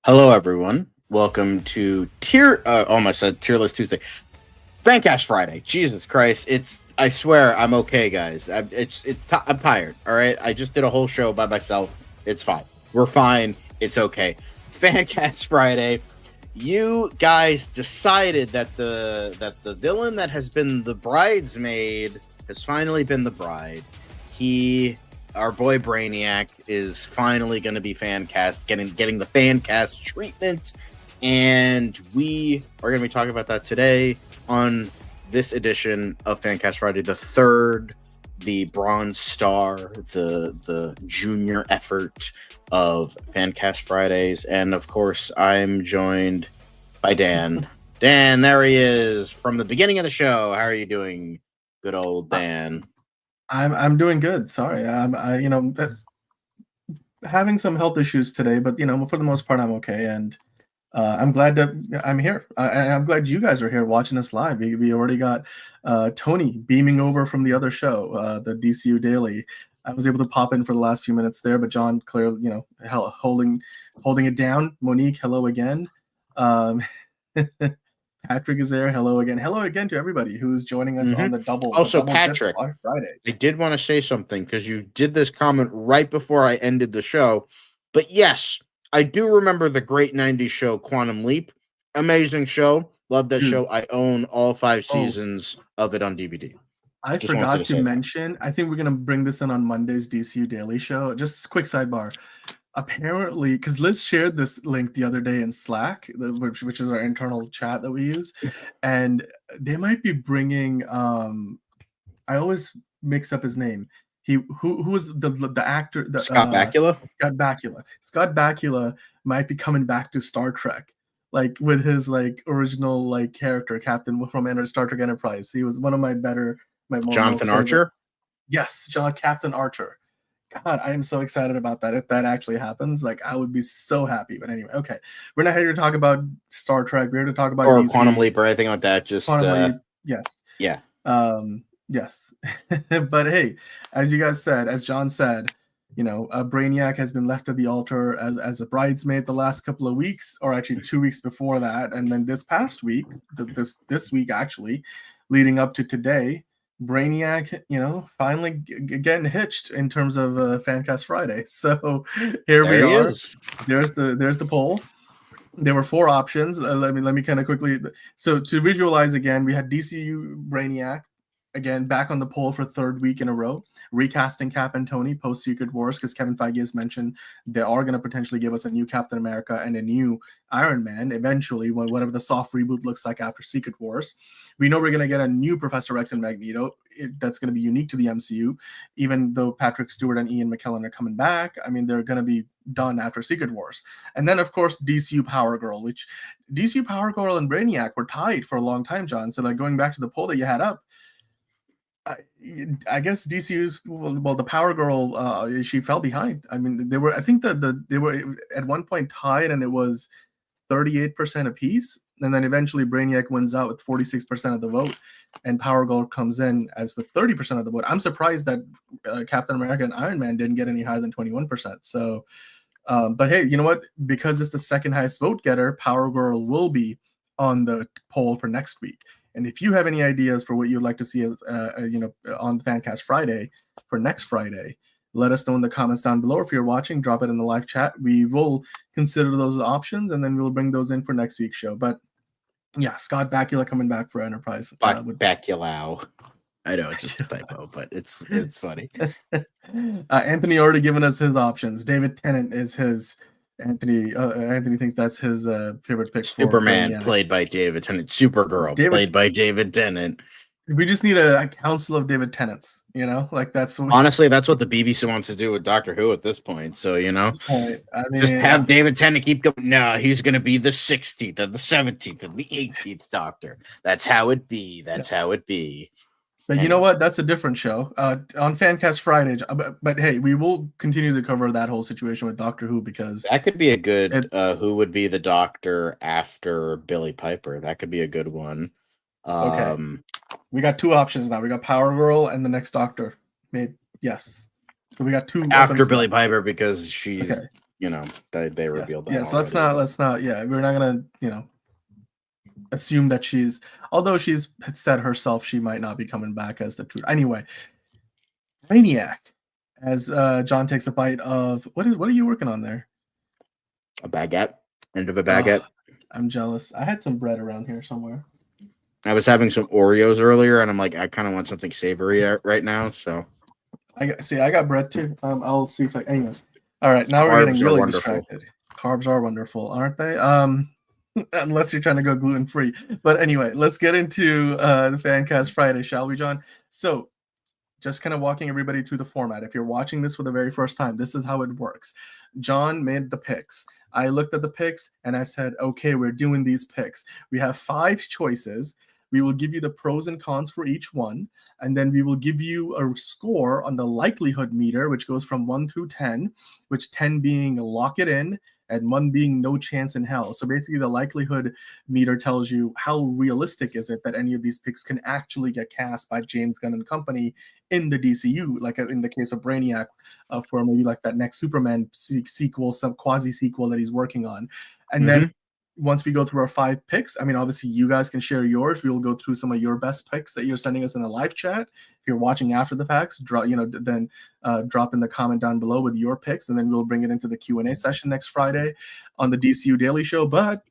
Hello, everyone. Welcome to almost said Tierless Tuesday, Fancast Friday. Jesus Christ! I swear I'm okay, guys. I'm tired. All right, I just did a whole show by myself. It's fine. We're fine. It's okay. Fancast Friday. You guys decided that the villain that has been the bridesmaid has finally been the bride. Our boy Brainiac is finally going to be Fancast, getting the Fancast treatment, and we are going to be talking about that today on this edition of Fancast Friday, the third, the Bronze Star, the junior effort of Fancast Fridays, and of course, I'm joined by Dan. Dan, there he is from the beginning of the show. How are you doing, good old Dan? I'm doing good. Sorry, having some health issues today, but for the most part, I'm okay, and I'm glad that I'm here. And I'm glad you guys are here watching us live. We already got Tony beaming over from the other show, the DCU Daily. I was able to pop in for the last few minutes there, but John clearly, holding it down. Monique, hello again. Patrick is there. Hello again. Hello again to everybody who's joining us on the double. Also, double Patrick, Friday. I did want to say something because you did this comment right before I ended the show. But yes, I do remember the great 90s show Quantum Leap. Amazing show. Love that show. I own all 5 seasons of it on DVD. I forgot to mention, I think we're going to bring this in on Monday's DCU Daily Show. Just a quick sidebar. Apparently, because Liz shared this link the other day in Slack, which is our internal chat that we use, and they might be bringing. I always mix up his name. Who was the actor? Scott Bakula. Scott Bakula. Scott Bakula might be coming back to Star Trek, like with his original character, Captain from Star Trek Enterprise. He was one of my Jonathan Archer. Yes, Captain Archer. God, I am so excited about that. If that actually happens, I would be so happy. But anyway, okay. We're not here to talk about Star Trek. We're here to talk about or DC. Quantum Leap or anything like that. Just Quantum Leap, yes. Yeah. Yes. But hey, as you guys said, as John said, Brainiac has been left at the altar as a bridesmaid the last couple of weeks, or actually 2 weeks before that. And then this past week, this week actually, leading up to today, Brainiac, finally getting hitched in terms of Fancast Friday. So here we are. There's the poll. There were 4 options. Let me kind of quickly. So to visualize again, we had DCU Brainiac again back on the poll for 3rd week in a row, recasting Cap and Tony post Secret Wars, because Kevin Feige has mentioned they are going to potentially give us a new Captain America and a new Iron Man eventually, whatever the soft reboot looks like after Secret Wars. We know we're going to get a new Professor X and Magneto that's going to be unique to the MCU, even though Patrick Stewart and Ian McKellen are coming back. I mean, they're going to be done after Secret Wars. And then, of course, DCU Power Girl, which DCU Power Girl and Brainiac were tied for a long time, John. So going back to the poll that you had up, I guess DCU's the Power Girl, she fell behind. I mean, they were at one point tied, and it was 38% apiece, and then eventually Brainiac wins out with 46% of the vote, and Power Girl comes in as with 30% of the vote. I'm surprised that Captain America and Iron Man didn't get any higher than 21%. So, but hey, you know what? Because it's the second highest vote getter, Power Girl will be on the poll for next week. And if you have any ideas for what you'd like to see as, on Fancast Friday for next Friday, let us know in the comments down below. If you're watching, drop it in the live chat. We will consider those options, and then we'll bring those in for next week's show. But yeah, Scott Bakula coming back for Enterprise. Bakulao. I know it's just a typo, but it's funny. Anthony already given us his options. David Tennant is his. Anthony thinks that's his favorite pick. Superman played by David Tennant. Supergirl played by David Tennant. We just need a council of David Tennants, that's honestly, that's what the BBC wants to do with Doctor Who at this point. So, just have David Tennant keep going. No, he's going to be the 16th and the 17th and the 18th Doctor. That's how it be. How it be. But you know what? That's a different show on Fancast Friday. But hey, we will continue to cover that whole situation with Doctor Who, because that could be a good who would be the Doctor after Billy Piper. That could be a good one. Okay. We got 2 options now. We got Power Girl and the next Doctor. Maybe yes. So we got 2 after Billy Piper, because she's they revealed that. So let's not. Yeah, we're not gonna assume that although she's said herself she might not be coming back as the truth. Anyway, Brainiac, as John takes a bite of what are you working on there? A baguette, end of a baguette. I'm jealous. I had some bread around here somewhere. I was having some Oreos earlier, and I'm like, I kind of want something savory right now. So I got bread too. I'll see if I. Anyway, all right. Now we're getting really distracted. Carbs are wonderful, aren't they? Unless you're trying to go gluten free. But anyway, let's get into the Fancast Friday, shall we, John? So, just kind of walking everybody through the format. If you're watching this for the very first time, this is how it works. John made the picks. I looked at the picks and I said, okay, we're doing these picks. We have 5 choices. We will give you the pros and cons for each one, and then we will give you a score on the likelihood meter, which goes from 1 through 10, which 10 being lock it in and 1 being no chance in hell. So basically the likelihood meter tells you how realistic is it that any of these picks can actually get cast by James Gunn and company in the DCU, like in the case of Brainiac, for maybe like that next Superman sequel, some quasi-sequel that he's working on. And then once we go through our 5 picks, I mean, obviously you guys can share yours. We will go through some of your best picks that you're sending us in the live chat. If you're watching after the facts, drop in the comment down below with your picks, and then we'll bring it into the Q&A session next Friday on the DCU Daily Show. But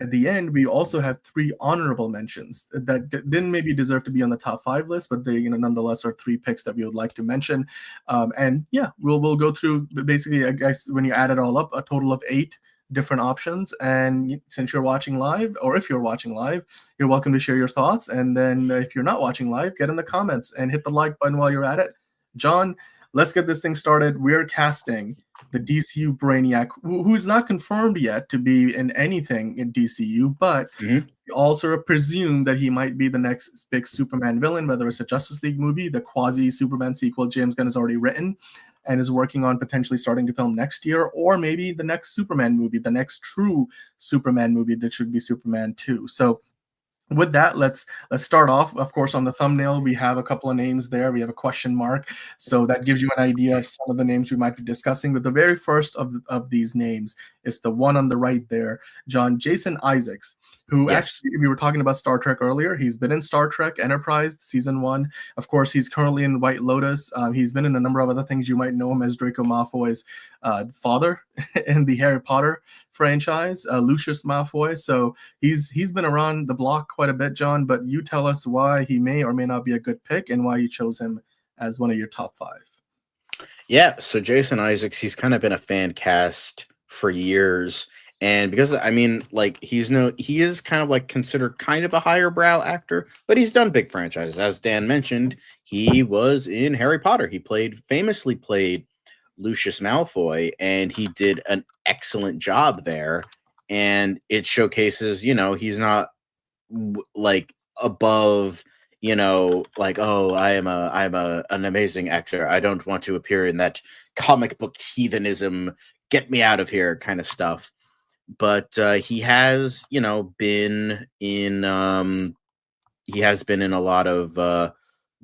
at the end, we also have 3 honorable mentions that didn't maybe deserve to be on the top 5 list, but they, nonetheless are 3 picks that we would like to mention. And yeah, we'll go through basically, I guess, when you add it all up, a total of 8 different options. And since you're watching live, or if you're watching live, you're welcome to share your thoughts. And then if you're not watching live, get in the comments and hit the like button while you're at it. John, let's get this thing started. We're casting the DCU Brainiac, who's not confirmed yet to be in anything in DCU, but we also presume that he might be the next big Superman villain, whether it's a Justice League movie, the quasi-Superman sequel James Gunn has already written and is working on potentially starting to film next year, or maybe the next Superman movie, the next true Superman movie that should be Superman 2. So with that, let's start off. Of course, on the thumbnail, we have a couple of names there. We have a question mark. So that gives you an idea of some of the names we might be discussing. But the very first of these names is the one on the right there, Jason Isaacs, who actually, we were talking about Star Trek earlier. He's been in Star Trek Enterprise Season 1. Of course, he's currently in White Lotus. He's been in a number of other things. You might know him as Draco Malfoy's father in the Harry Potter franchise, Lucius Malfoy. So he's been around the block quite a bit, John, but you tell us why he may or may not be a good pick and why you chose him as one of your top 5. Yeah, so Jason Isaacs, he's kind of been a fan cast for years. And because, I mean, like, he is kind of like considered kind of a higher brow actor, but he's done big franchises. As Dan mentioned, he was in Harry Potter. He famously played Lucius Malfoy, and he did an excellent job there. And it showcases, he's not like above, like, oh, I'm an amazing actor. I don't want to appear in that comic book heathenism, get me out of here kind of stuff. But he has, been in a lot of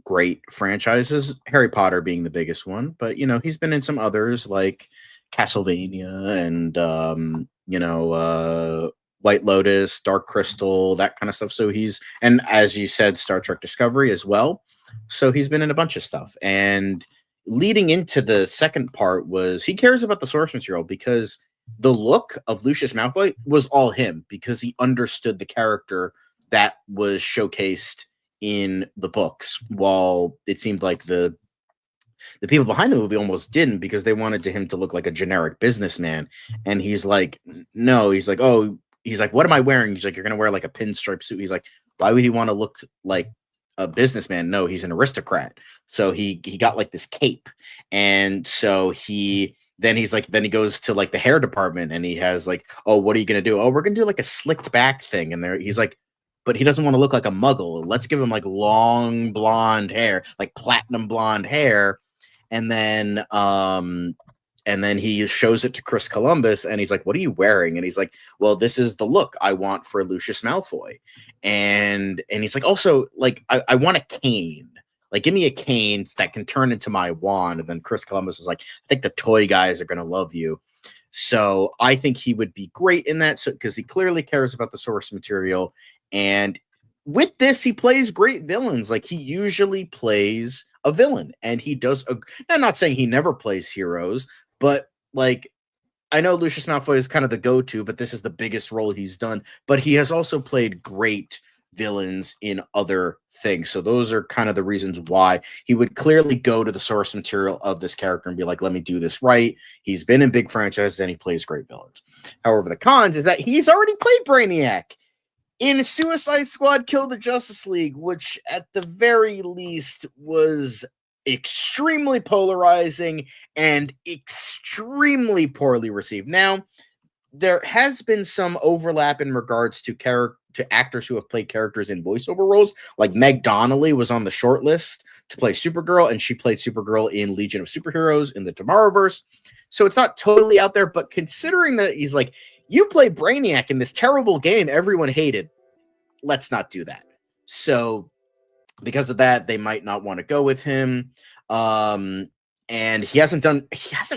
great franchises, Harry Potter being the biggest one, but he's been in some others like Castlevania and White Lotus, Dark Crystal, that kind of stuff. So and as you said, Star Trek Discovery as well. So he's been in a bunch of stuff. And leading into the second part was he cares about the source material because the look of Lucius Malfoy was all him, because he understood the character that was showcased in the books, while it seemed like the people behind the movie almost didn't, because they wanted him to look like a generic businessman. And he's like, no, he's like, what am I wearing? He's like, you're gonna wear like a pinstripe suit. He's like, why would he want to look like a businessman? No, he's an aristocrat. So he got like this cape, and so then he goes to like the hair department, and he has like, oh, what are you gonna do? Oh, we're gonna do like a slicked back thing. And he's like, but he doesn't want to look like a muggle. Let's give him like long blonde hair, like platinum blonde hair. And then he shows it to Chris Columbus, and he's like, what are you wearing? And he's like, well, this is the look I want for Lucius Malfoy. And he's like, also, like, I want a cane. Like, give me a cane that can turn into my wand. And then Chris Columbus was like, I think the toy guys are going to love you. So I think he would be great in that, because he clearly cares about the source material. And with this, he plays great villains. Like, he usually plays a villain, and he does. I'm not saying he never plays heroes, but like, I know Lucius Malfoy is kind of the go-to, but this is the biggest role he's done. But he has also played great villains in other things. So those are kind of the reasons why he would clearly go to the source material of this character and be like, let me do this right. He's been in big franchises and he plays great villains. However, the cons is that he's already played Brainiac in Suicide Squad Kill the Justice League, which at the very least was extremely polarizing and extremely poorly received. Now, there has been some overlap in regards to actors who have played characters in voiceover roles. Like Meg Donnelly was on the short list to play Supergirl, and she played Supergirl in Legion of Superheroes in the Tomorrowverse. So it's not totally out there, but considering that he's like, you play Brainiac in this terrible game everyone hated, let's not do that. So because of that, they might not want to go with him. And he hasn't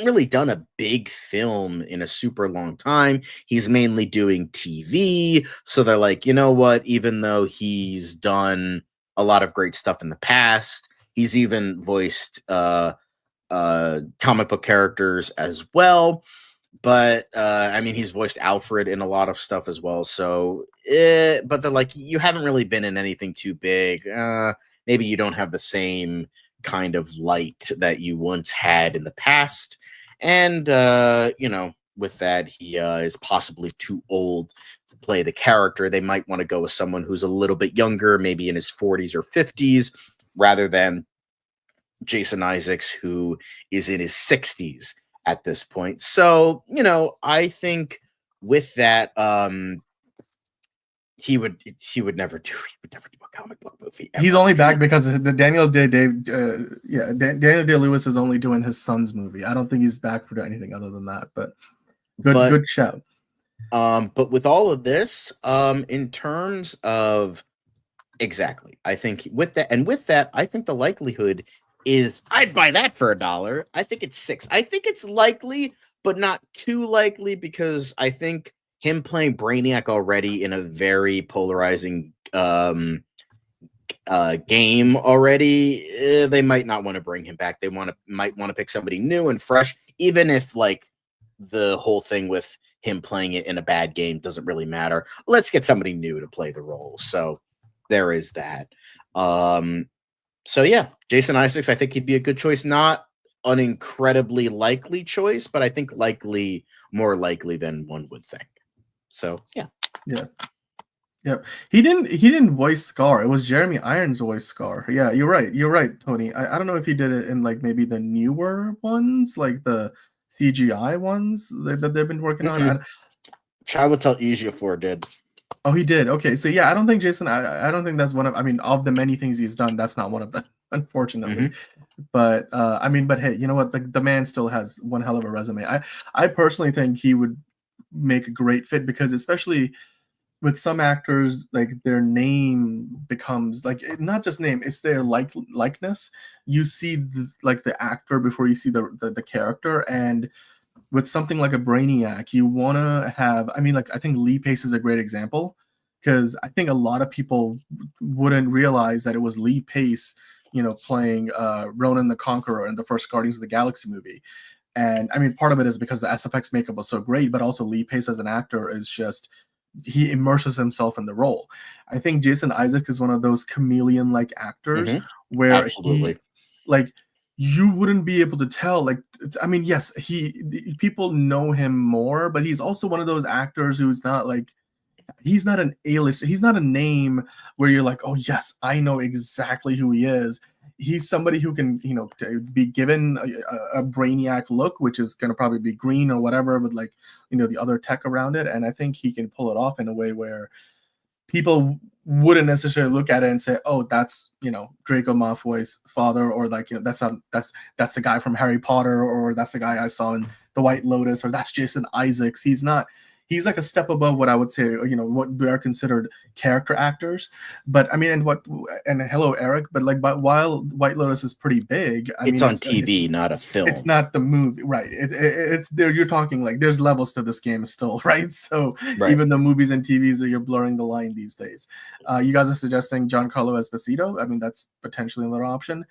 really done a big film in a super long time. He's mainly doing TV. So they're like, you know what? Even though he's done a lot of great stuff in the past, he's even voiced comic book characters as well. But I mean, he's voiced Alfred in a lot of stuff as well. So, but they're like, you haven't really been in anything too big. Maybe you don't have the same kind of light that you once had in the past. And, you know, with that, he is possibly too old to play the character. They might want to go with someone who's a little bit younger, maybe in his 40s or 50s, rather than Jason Isaacs, who is in his 60s at this point. So, you know, I think with that, he would never do a comic book movie ever. He's only back because the Daniel Day-Lewis is only doing his son's movie. I don't think he's back for anything other than that, but good shout. But with all of this, in terms of exactly, I think with that, I think the likelihood is I'd buy that for $1. I think it's 6. I think it's likely, but not too likely, because I think him playing Brainiac already in a very polarizing game already, they might not want to bring him back. They might want to pick somebody new and fresh, even if like the whole thing with him playing it in a bad game doesn't really matter. Let's get somebody new to play the role. So there is that. So yeah, Jason Isaacs, I think he'd be a good choice. Not an incredibly likely choice, but I think more likely than one would think. So yeah. He didn't voice Scar. It was Jeremy Irons voice Scar. Yeah, you're right, Tony. I don't know if he did it in like maybe the newer ones, like the CGI ones that they've been working on. Chiwetel Ejiofor did. Oh, he did. Okay, so yeah, I don't think Jason. I don't think that's one of. I mean, of the many things he's done, that's not one of them, unfortunately. Mm-hmm. But I mean, but hey, you know what? The man still has one hell of a resume. I personally think he would make a great fit, because especially with some actors, like their name becomes like not just name, it's their likeness. You see the actor before you see the character, and with something like a Brainiac, you want to have, I mean, like, I think Lee Pace is a great example, because I think a lot of people wouldn't realize that it was Lee Pace, you know, playing Ronan the Conqueror in the first Guardians of the Galaxy movie. And I mean, part of it is because the SFX makeup was so great, but also Lee Pace as an actor is just, he immerses himself in the role. I think Jason Isaacs is one of those chameleon-like actors where Absolutely. you wouldn't be able to tell. Like, I mean, yes, people know him more, but he's also one of those actors who's not like, he's not an A-list. He's not a name where you're like, oh yes, I know exactly who he is. He's somebody who can, you know, be given a Brainiac look, which is going to probably be green or whatever, with like, you know, the other tech around it. And I think he can pull it off in a way where people wouldn't necessarily look at it and say, oh, that's, you know, Draco Malfoy's father, or like, you know, that's the guy from Harry Potter, or that's the guy I saw in The White Lotus, or that's Jason Isaacs. He's not he's like a step above what I would say, what are considered character actors. But I mean, and hello, Eric. But while White Lotus is pretty big, it's on TV, not a film. It's not the movie, right? It's there. You're talking like there's levels to this game still, right? So even the movies and TVs, you're blurring the line these days. You guys are suggesting Giancarlo Esposito. I mean, that's potentially another option.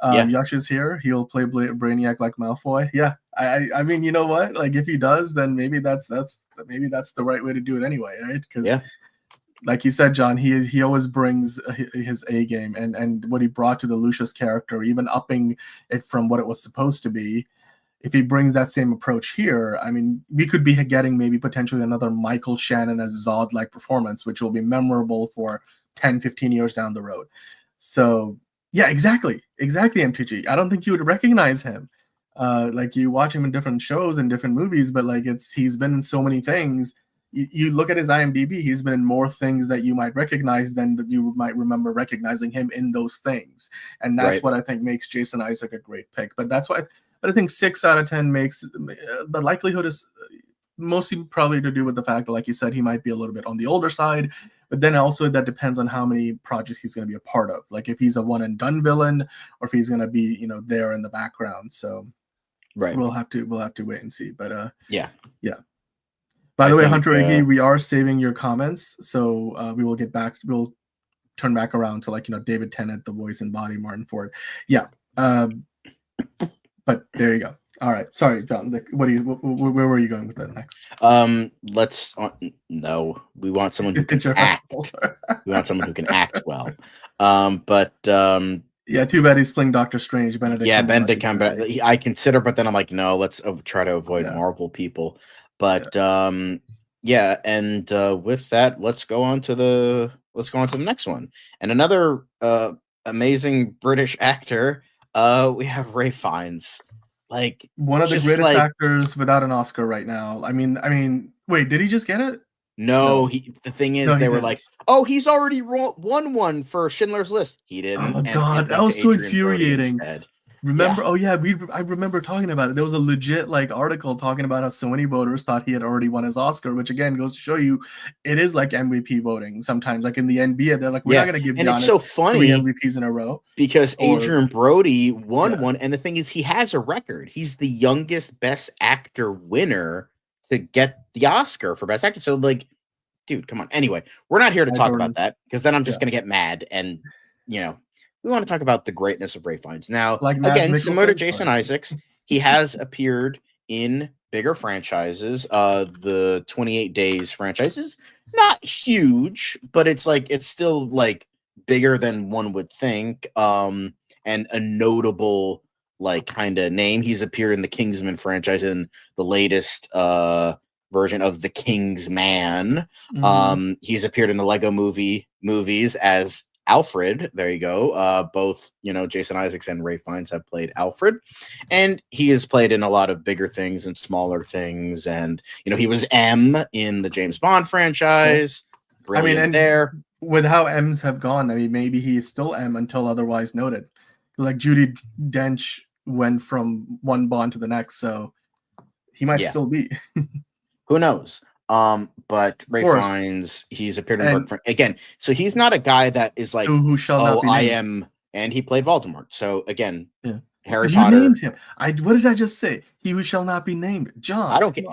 Yash is here. He'll play Brainiac like Malfoy. Yeah, I mean, you know what? Like, if he does, then maybe that's the right way to do it anyway, right? Because, like you said, John, he always brings his A game, and what he brought to the Lucius character, even upping it from what it was supposed to be. If he brings that same approach here, I mean, we could be getting maybe potentially another Michael Shannon as Zod-like performance, which will be memorable for 10, 15 years down the road. So. Yeah, exactly, MTG. I don't think you would recognize him. Like, you watch him in different shows and different movies, but like he's been in so many things. You look at his IMDb; he's been in more things that you might recognize than that you might remember recognizing him in those things. And that's what I think makes Jason Isaac a great pick. But that's why. But I think 6 out of 10 makes the likelihood is mostly probably to do with the fact that, like you said, he might be a little bit on the older side. But then also that depends on how many projects he's going to be a part of. Like, if he's a one and done villain, or if he's going to be, there in the background. So we'll have to wait and see. But yeah. By the way, Hunter Iggy, we are saving your comments, so we will get back. We'll turn back around to David Tennant, the voice and body Martin Ford. Yeah. But there you go. All right. Sorry, John. Where were you going with that next? No, we want someone who can act. We want someone who can act well. Yeah, too bad he's playing Doctor Strange. Benedict Cumberbatch. I consider, but then I'm like, no, let's try to avoid Marvel people. But and with that, let's go on to the next one. And another amazing British actor. We have Ralph Fiennes. Like, one of the greatest actors without an Oscar right now. I mean, wait, did he just get it? No. The thing is, they were like, "Oh, he's already won one for Schindler's List." He didn't. Oh God, that was so infuriating. Remember? Yeah. Oh yeah, I remember talking about it. There was a legit article talking about how so many voters thought he had already won his Oscar, which again goes to show you it is like MVP voting sometimes. Like in the NBA, they're like, we're not going to give Giannis it's so funny 3 MVPs in a row because Adrian Brody won one, and the thing is, he has a record. He's the youngest Best Actor winner to get the Oscar for Best Actor. So dude, come on. Anyway, we're not here to talk about that because then I'm just going to get mad and we want to talk about the greatness of Ralph Fiennes. Now, again, similar to Jason Isaacs, he has appeared in bigger franchises. The 28 Days franchise is not huge, but it's still bigger than one would think. And a notable kind of name. He's appeared in the Kingsman franchise in the latest version of The King's Man. Mm-hmm. He's appeared in the Lego movies as Alfred. There you go. Both, Jason Isaacs and Ralph Fiennes have played Alfred, and he has played in a lot of bigger things and smaller things. And he was M in the James Bond franchise. Brilliant there. With how M's have gone, maybe he is still M until otherwise noted. Like Judi Dench went from one Bond to the next, so he might still be. Who knows? But Ralph Fiennes, he's appeared in work again. So he's not a guy that is like, who shall not be named. I am, and he played Voldemort. So again, Harry you Potter. Named him. What did I just say? He who shall not be named. John. I don't get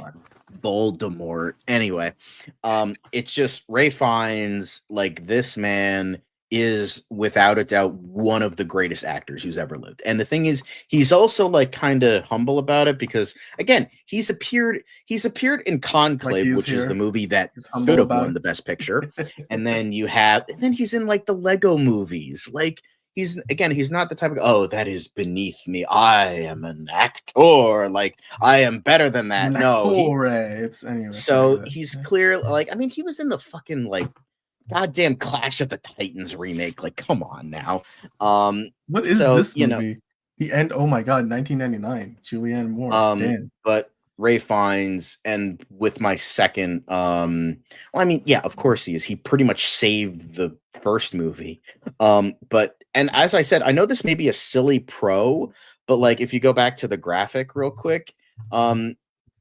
Voldemort. Anyway, it's just Ralph Fiennes. This man is without a doubt one of the greatest actors who's ever lived. And the thing is, he's also kind of humble about it because again, he's appeared in Conclave, which is the movie that should have won the Best Picture. And then he's in the Lego movies. He's not the type of that is beneath me. I am an actor. I am better than that. He's clear. He was in the fucking goddamn Clash of the Titans remake. Come on now. What is this movie? Oh my God, 1999. Julianne Moore. But Ralph Fiennes, and with my second, of course he is. He pretty much saved the first movie. And as I said, I know this may be a silly pro, but if you go back to the graphic real quick,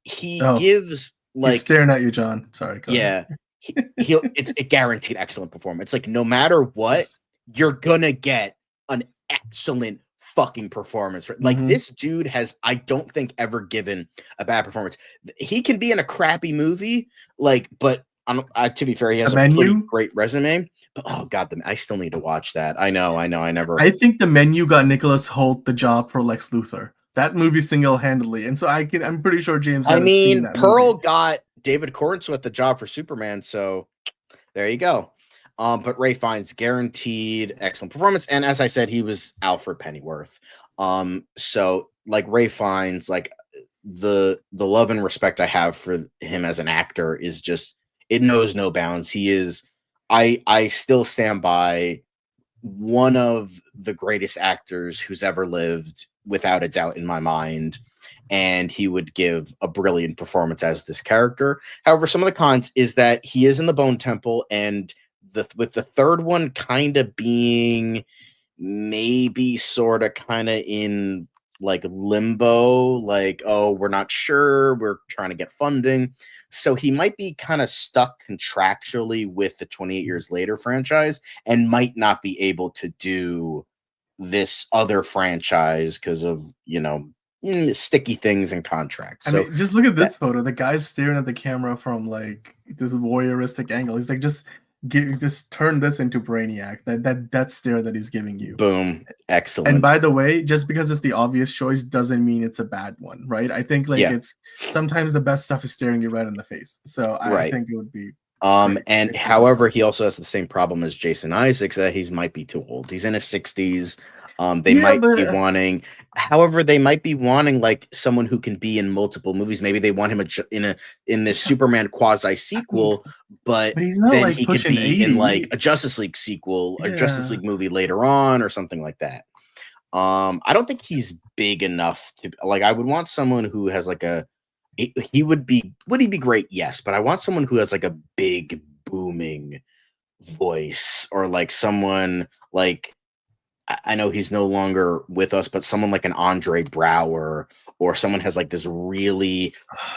he gives He's staring at you, John. Sorry. Go ahead. It's a guaranteed excellent performance. Like no matter what, Yes. you're gonna get an excellent fucking performance. Like this dude has, I don't think, ever given a bad performance. He can be in a crappy movie, like, but to be fair, he has a pretty great resume. But oh god, I still need to watch that. I know. I think The Menu got Nicholas Hoult the job for Lex Luthor. That movie single-handedly, and so I'm pretty sure James. Seen that Pearl movie. got David Cornsworth the job for Superman, so there you go. But Ray Fiennes guaranteed excellent performance, and as I said, he was Alfred Pennyworth. So like Ray Fiennes, like the love and respect I have for him as an actor is just, it knows no bounds. He is, I still stand by, one of the greatest actors who's ever lived, without a doubt in my mind. And he would give a brilliant performance as this character. However, some of the cons is that he is in the Bone Temple, and with the third one kind of being maybe sort of kind of in like limbo, like, oh, we're not sure, we're trying to get funding. So he might be kind of stuck contractually with the 28 Years Later franchise and might not be able to do this other franchise because of, sticky things and contracts. So just look at this photo. The guy's staring at the camera from like this voyeuristic angle. He's like, just turn this into Brainiac. That stare that he's giving you. Boom. Excellent. And by the way, just because it's the obvious choice doesn't mean it's a bad one, right? I think it's sometimes the best stuff is staring you right in the face. So I think it would be. And however, he also has the same problem as Jason Isaacs, that he might be too old. He's in his 60s. They might be wanting, like someone who can be in multiple movies. Maybe they want him in this Superman quasi sequel, but he's not, then like, he could be 80. in like a Justice League sequel, a Justice League movie later on, or something like that. I don't think he's big enough to, like, I would want someone who has like would he be great? Yes, but I want someone who has like a big booming voice, or like someone like, I know he's no longer with us, but someone like an Andre Braugher, or someone has like this really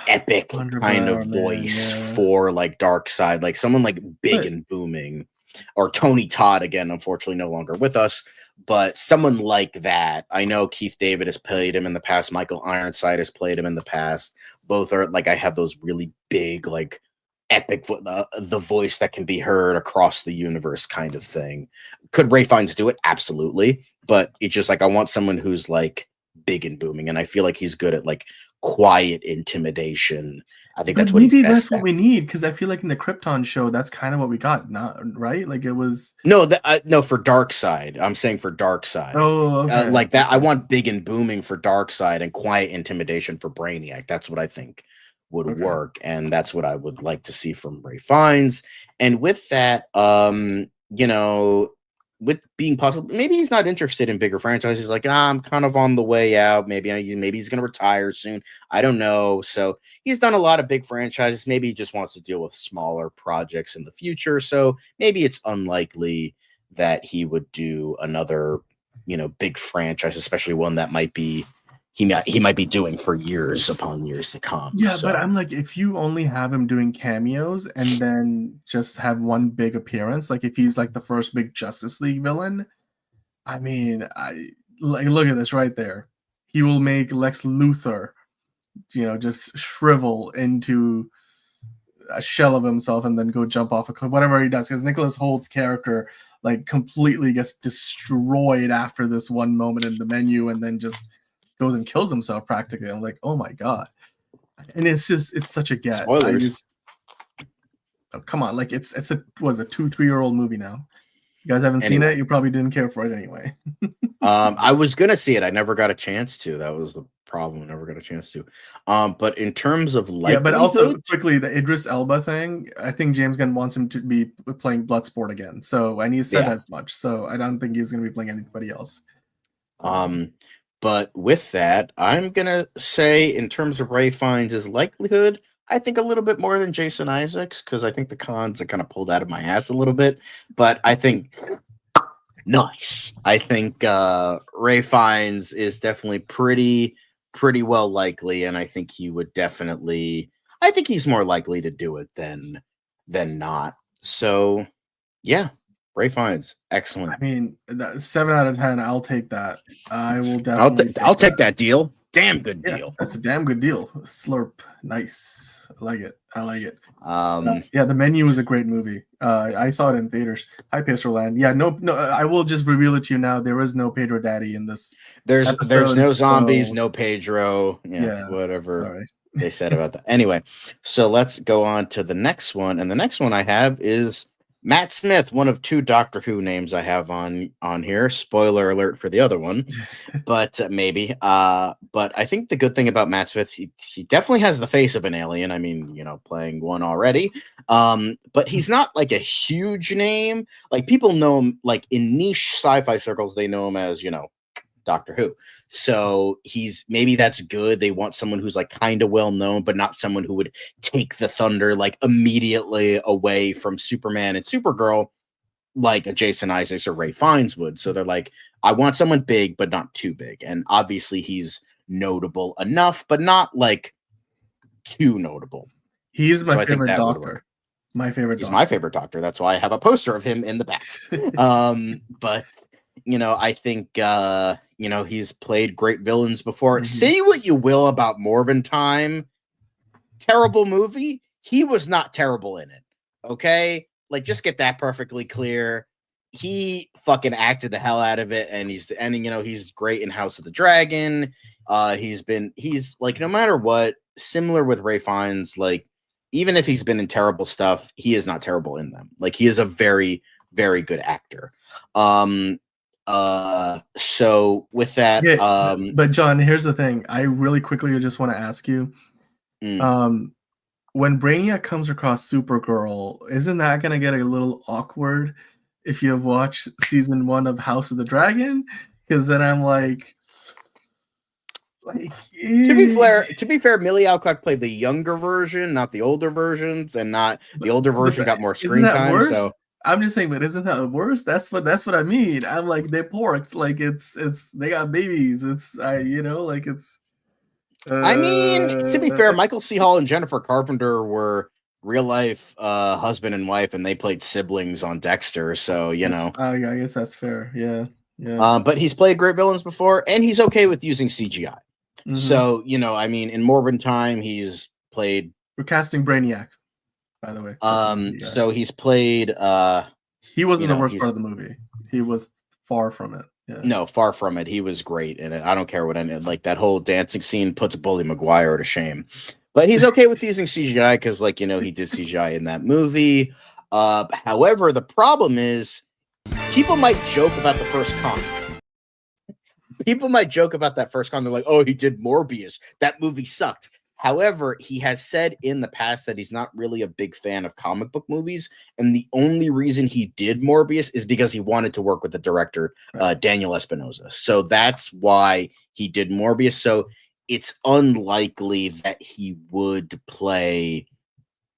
epic kind of voice for like Darkseid, like someone like big and booming, or Tony Todd, again, unfortunately no longer with us, but someone like that. I know Keith David has played him in the past. Michael Ironside has played him in the past. Both are like, I have those really big, like epic, the voice that can be heard across the universe kind of thing. Could Ray Fiennes do it? Absolutely. But it's just like, I want someone who's like big and booming, and I feel like he's good at like quiet intimidation. I think that's what he's best at. That's what we need, because I feel like in the Krypton show, that's kind of what we got, not right? Like it was no, for Darkseid. I'm saying for Darkseid. Oh, okay. Like that. I want big and booming for Darkseid and quiet intimidation for Brainiac. That's what I think would work, and that's what I would like to see from Ray Fiennes. And with that, with being possible, maybe he's not interested in bigger franchises. Like, I'm kind of on the way out. Maybe he's going to retire soon. I don't know. So he's done a lot of big franchises. Maybe he just wants to deal with smaller projects in the future. So maybe it's unlikely that he would do another, big franchise, especially one that might be he might be doing for years upon years to come. Yeah, so. But I'm like, if you only have him doing cameos and then just have one big appearance, like if he's like the first big Justice League villain, I mean, look at this right there. He will make Lex Luthor, just shrivel into a shell of himself and then go jump off a cliff, whatever he does, because Nicholas Holt's character like completely gets destroyed after this one moment in the menu, and then just goes and kills himself practically. I'm like, oh my god. And it's such a get. Spoilers. Come on, like it's a 2-3-year-old movie now. You guys haven't seen it, you probably didn't care for it anyway. I was gonna see it. I never got a chance to. That was the problem. I never got a chance to. But in terms of but also quickly, the Idris Elba thing, I think James Gunn wants him to be playing Bloodsport again. So, and he said as much. So I don't think he's gonna be playing anybody else. But with that, I'm going to say, in terms of Ray Fiennes' likelihood, I think a little bit more than Jason Isaacs, because I think the cons are kind of pulled out of my ass a little bit. But I think, nice. I think Ray Fiennes is definitely pretty well likely, and I think he would definitely, I think he's more likely to do it than not. So yeah, Ray Fiennes, excellent. I mean, 7 out of 10. I'll take that. I will definitely. I'll take that deal. Damn good deal. That's a damn good deal. Slurp, nice. I like it. Um, yeah, The Menu is a great movie. I saw it in theaters. Hi, Pacerland. Yeah, no. I will just reveal it to you now. There is no Pedro Daddy in this. There's episode, no zombies, so... no Pedro. Yeah. Whatever All right. they said about that. Anyway, so let's go on to the next one, and the next one I have is Matt Smith, one of 2 Doctor Who names I have on here. Spoiler alert for the other one, but maybe. But I think the good thing about Matt Smith, he definitely has the face of an alien. I mean, playing one already. But he's not like a huge name. Like people know him, like in niche sci-fi circles, they know him as Doctor Who. So maybe that's good. They want someone who's like kind of well known, but not someone who would take the thunder like immediately away from Superman and Supergirl, like a Jason Isaacs or Ray Fiennes would. So they're like, I want someone big, but not too big. And obviously he's notable enough, but not like too notable. He's my favorite Doctor. He's my favorite Doctor. That's why I have a poster of him in the back. But I think he's played great villains before. Say what you will about Morbin Time. Terrible movie. He was not terrible in it. Okay? Like, just get that perfectly clear. He fucking acted the hell out of it, and he's great in House of the Dragon. He's like, no matter what, similar with Ray Fiennes, like, even if he's been in terrible stuff, he is not terrible in them. Like, he is a very, very good actor. So with that, but John, here's the thing. I really quickly just want to ask you, when Brainiac comes across Supergirl, isn't that gonna get a little awkward if you have watched season 1 of House of the Dragon? Because then I'm like, to be fair, Millie Alcock played the younger version, not the older versions, and not the older version got more screen time. Worse? So I'm just saying, but isn't that worse? That's what I mean. I'm like, they porked, like it's they got babies. I mean, to be fair, Michael C. Hall and Jennifer Carpenter were real life husband and wife, and they played siblings on Dexter. So I guess that's fair. Yeah. But he's played great villains before, and he's okay with using CGI. So I mean, in Morbin Time, he's played. We're casting Brainiac, by the way. So he's played. He wasn't the worst part of the movie. He was far from it. Yeah. No, far from it. He was great in it. I don't care what any like that whole dancing scene puts Bully Maguire to shame. But he's okay with using CGI because, like, he did CGI in that movie. However, the problem is people might joke about the first con. People might joke about that first con. They're like, oh, he did Morbius. That movie sucked. However, he has said in the past that he's not really a big fan of comic book movies. And the only reason he did Morbius is because he wanted to work with the director, Daniel Espinosa. So that's why he did Morbius. So it's unlikely that he would play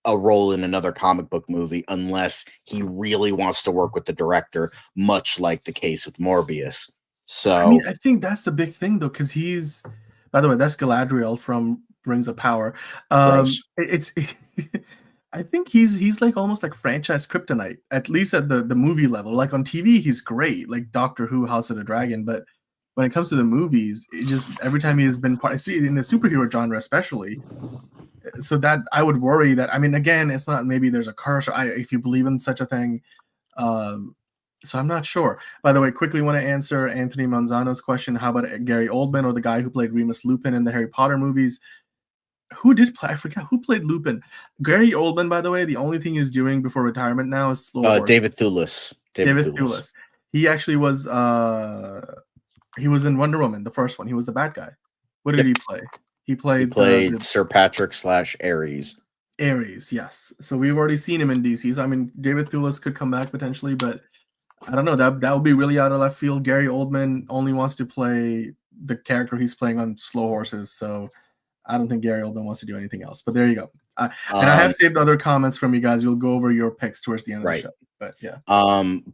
a role in another comic book movie unless he really wants to work with the director, much like the case with Morbius. So I mean, I think that's the big thing, though, because he's, by the way, that's Galadriel from Rings of Power. I think he's like almost like franchise kryptonite, at least at the movie level. Like on TV, he's great, like Doctor Who, House of the Dragon. But when it comes to the movies, it just every time he has been part, in the superhero genre, especially. So that I would worry that, I mean, again, it's not, maybe there's a curse, or if you believe in such a thing. So I'm not sure. By the way, quickly want to answer Anthony Manzano's question. How about Gary Oldman, or the guy who played Remus Lupin in the Harry Potter movies? Who did play? I forgot who played Lupin. Gary Oldman, by the way, the only thing he's doing before retirement now is David Thewlis. David Thewlis. He actually was in Wonder Woman, the first one. He was the bad guy. What did he play? He played Sir Patrick / Ares. Ares, yes. So we've already seen him in DC. So I mean, David Thewlis could come back potentially, but I don't know. That would be really out of left field. Gary Oldman only wants to play the character he's playing on Slow Horses, so I don't think Gary Oldman wants to do anything else. But there you go. And I have saved other comments from you guys. We'll go over your picks towards the end of the show. But yeah.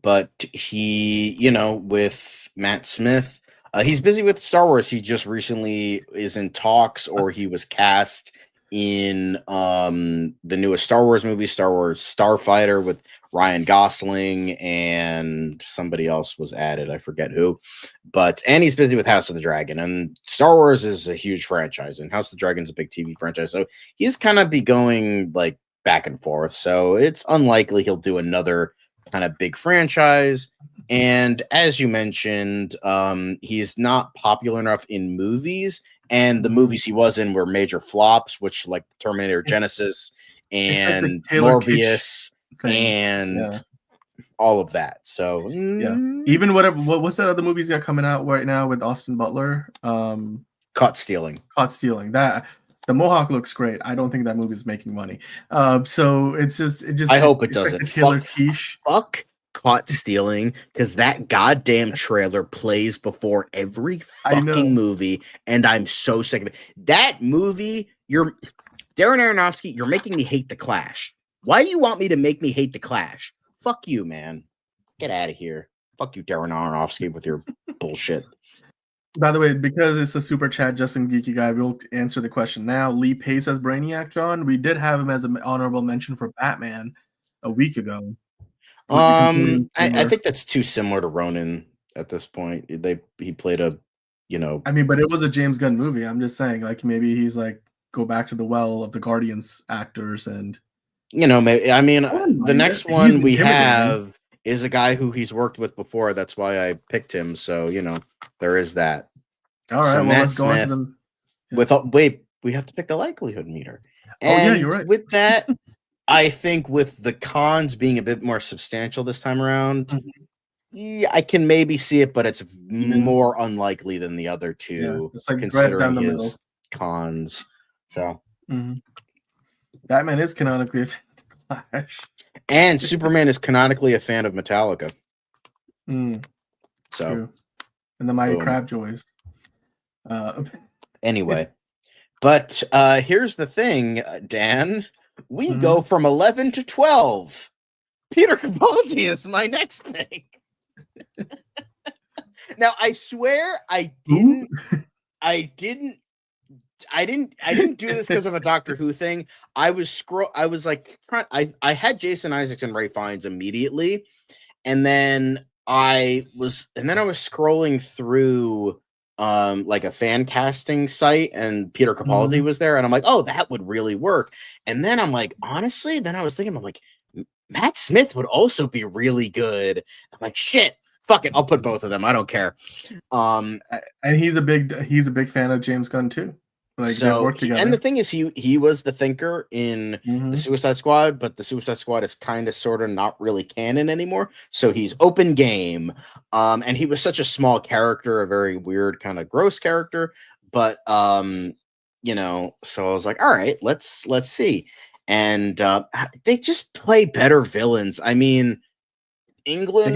But he, with Matt Smith, he's busy with Star Wars. He just recently is in talks, or he was cast in the newest Star Wars movie, Star Wars Starfighter, with Ryan Gosling, and somebody else was added. I forget who. And he's busy with House of the Dragon. And Star Wars is a huge franchise, and House of the Dragon's a big TV franchise. So he's kind of be going like back and forth. So it's unlikely he'll do another kind of big franchise. And as you mentioned, he's not popular enough in movies, and the movies he was in were major flops, which like Terminator Genesis and like Morbius and all of that. So even what's that other movies got coming out right now with Austin Butler? Caught Stealing. That the Mohawk looks great. I don't think that movie is making money. So it just I hope it doesn't. Like fuck Caught Stealing, because that goddamn trailer plays before every fucking movie, and I'm so sick of it. That movie, Darren Aronofsky, you're making me hate The Clash. Why do you want me to make me hate The Clash? Fuck you, man. Get out of here. Fuck you, Darren Aronofsky, with your bullshit. By the way, because it's a super chat, Justin Geeky Guy, we'll answer the question now. Lee Pace as Brainiac, John. We did have him as an honorable mention for Batman a week ago. I think that's too similar to Ronin at this point. He played a, I mean, but it was a James Gunn movie. I'm just saying, like, maybe he's like go back to the well of the Guardians actors, and maybe. I mean, the next one we have is a guy who he's worked with before. That's why I picked him. So there is that. All right, so well, Matt let's go Smith, on to them. Wait, we have to pick the likelihood meter. And you're right. With that, I think with the cons being a bit more substantial this time around, yeah, I can maybe see it, but it's more unlikely than the other two, it's like considering down the his middle. Cons. So Batman is canonically a fan of the Flash. And Superman is canonically a fan of Metallica. So True. And the Mighty Crab Joys. Anyway, but here's the thing, Dan. We go from 11 to 12. Peter Capaldi is my next pick. Now I swear I didn't do this because of a Doctor Who thing. I had Jason Isaacs and Ray Fiennes immediately, and then I was scrolling through like a fan casting site, and Peter Capaldi was there, and I'm like, oh, that would really work. And then I'm like, honestly, then I was thinking, I'm like, Matt Smith would also be really good. I'm like, shit, fuck it, I'll put both of them. I don't care. And he's a big fan of James Gunn too. Like, they work together. And the thing is, he was the thinker in the Suicide Squad, but the Suicide Squad is kind of sort of not really canon anymore. So he's open game. And he was such a small character, a very weird kind of gross character. But so I was like, all right, let's see. And they just play better villains. I mean, England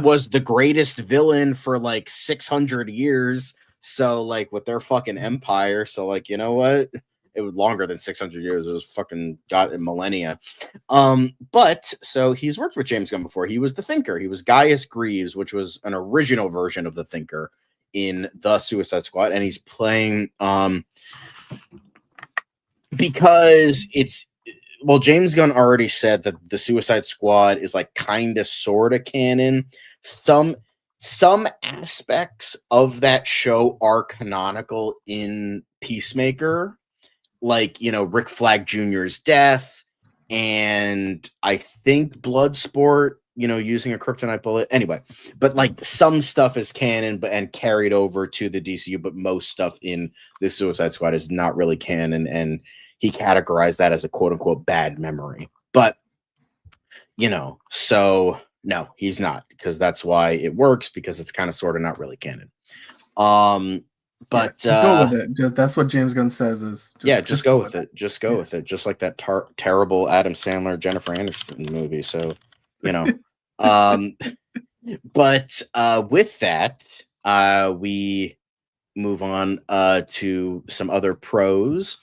was the greatest villain for like 600 years. So like with their fucking empire, so like, you know what? It was longer than 600 years. It was fucking millennia. But so he's worked with James Gunn before. He was the Thinker. He was Gaius Greaves, which was an original version of the Thinker in the Suicide Squad, and he's playing because James Gunn already said that the Suicide Squad is like kind of sort of canon. Some aspects of that show are canonical in Peacemaker, like, Rick Flag Jr.'s death, and I think Bloodsport, using a kryptonite bullet. Anyway, but like some stuff is canon and carried over to the DCU, but most stuff in the Suicide Squad is not really canon, and he categorized that as a quote-unquote bad memory. But, so no, he's not, because that's why it works, because it's kind of sort of not really canon. But just go with it. That's what James Gunn says is just go with it. Just go with it. Just like that terrible Adam Sandler Jennifer Aniston movie. So, but with that, we move on to some other pros.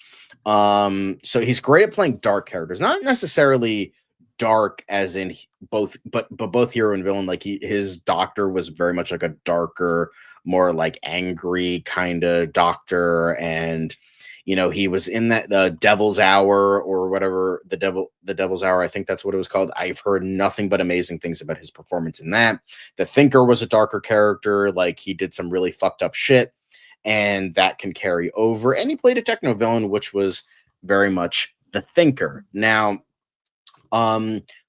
So he's great at playing dark characters, not necessarily dark as in both hero and villain. Like his doctor was very much like a darker, more like angry kind of doctor, and He was in that the Devil's Hour or whatever, the Devil's Hour. I think that's what it was called. I've heard nothing but amazing things about his performance in that. The Thinker was a darker character. Like, he did some really fucked up shit, and that can carry over. And he played a techno villain, which was very much the Thinker. Now,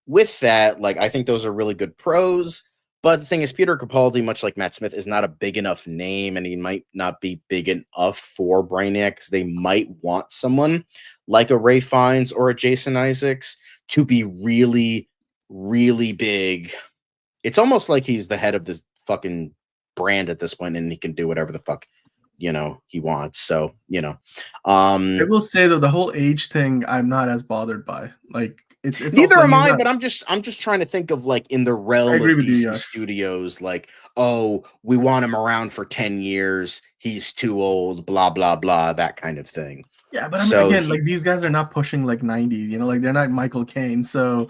with that, like, I think those are really good pros. But the thing is, Peter Capaldi, much like Matt Smith, is not a big enough name, and he might not be big enough for Brainiac, because they might want someone like a Ray Fiennes or a Jason Isaacs to be really, really big. It's almost like he's the head of this fucking brand at this point, and he can do whatever the fuck he wants. So I will say though, the whole age thing, I'm not as bothered by. Like, it's neither also, am I, not, but I'm just trying to think of, like, in the realm of DC Studios, like, oh, we want him around for 10 years, he's too old, blah blah blah, that kind of thing. Yeah, but I mean, again, like, these guys are not pushing like 90, like, they're not Michael Caine, so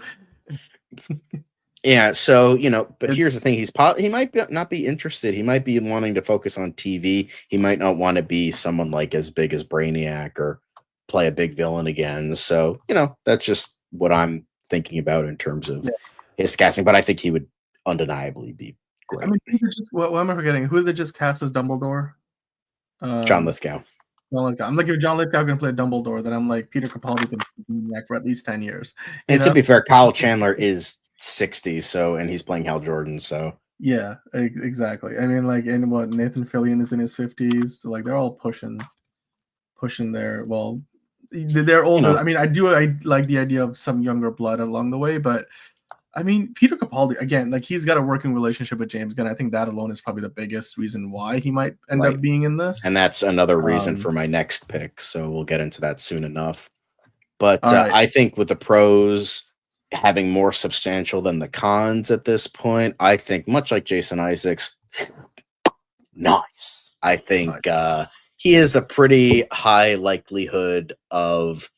yeah, so but here's the thing: he might not be interested. He might be wanting to focus on TV. He might not want to be someone like as big as Brainiac or play a big villain again. So that's just what I'm thinking about in terms of his casting. But I think he would undeniably be great. I mean, what am I forgetting? Who did they just cast as Dumbledore? John Lithgow. I'm like, if John Lithgow can play Dumbledore, then I'm like, Peter Capaldi can play Brainiac for at least 10 years. And to be fair, Kyle Chandler is 60, and he's playing Hal Jordan, so yeah, exactly. I mean, like, and what, Nathan Fillion is in his 50s, so, like, they're all pushing their, well, they're older. I mean, I like the idea of some younger blood along the way, but I mean, Peter Capaldi, again, like, he's got a working relationship with James Gunn. I think that alone is probably the biggest reason why he might end up being in this. And that's another reason for my next pick, so we'll get into that soon enough. But I think with the pros having more substantial than the cons at this point, I think, much like Jason Isaacs, nice. I think he is a pretty high likelihood of,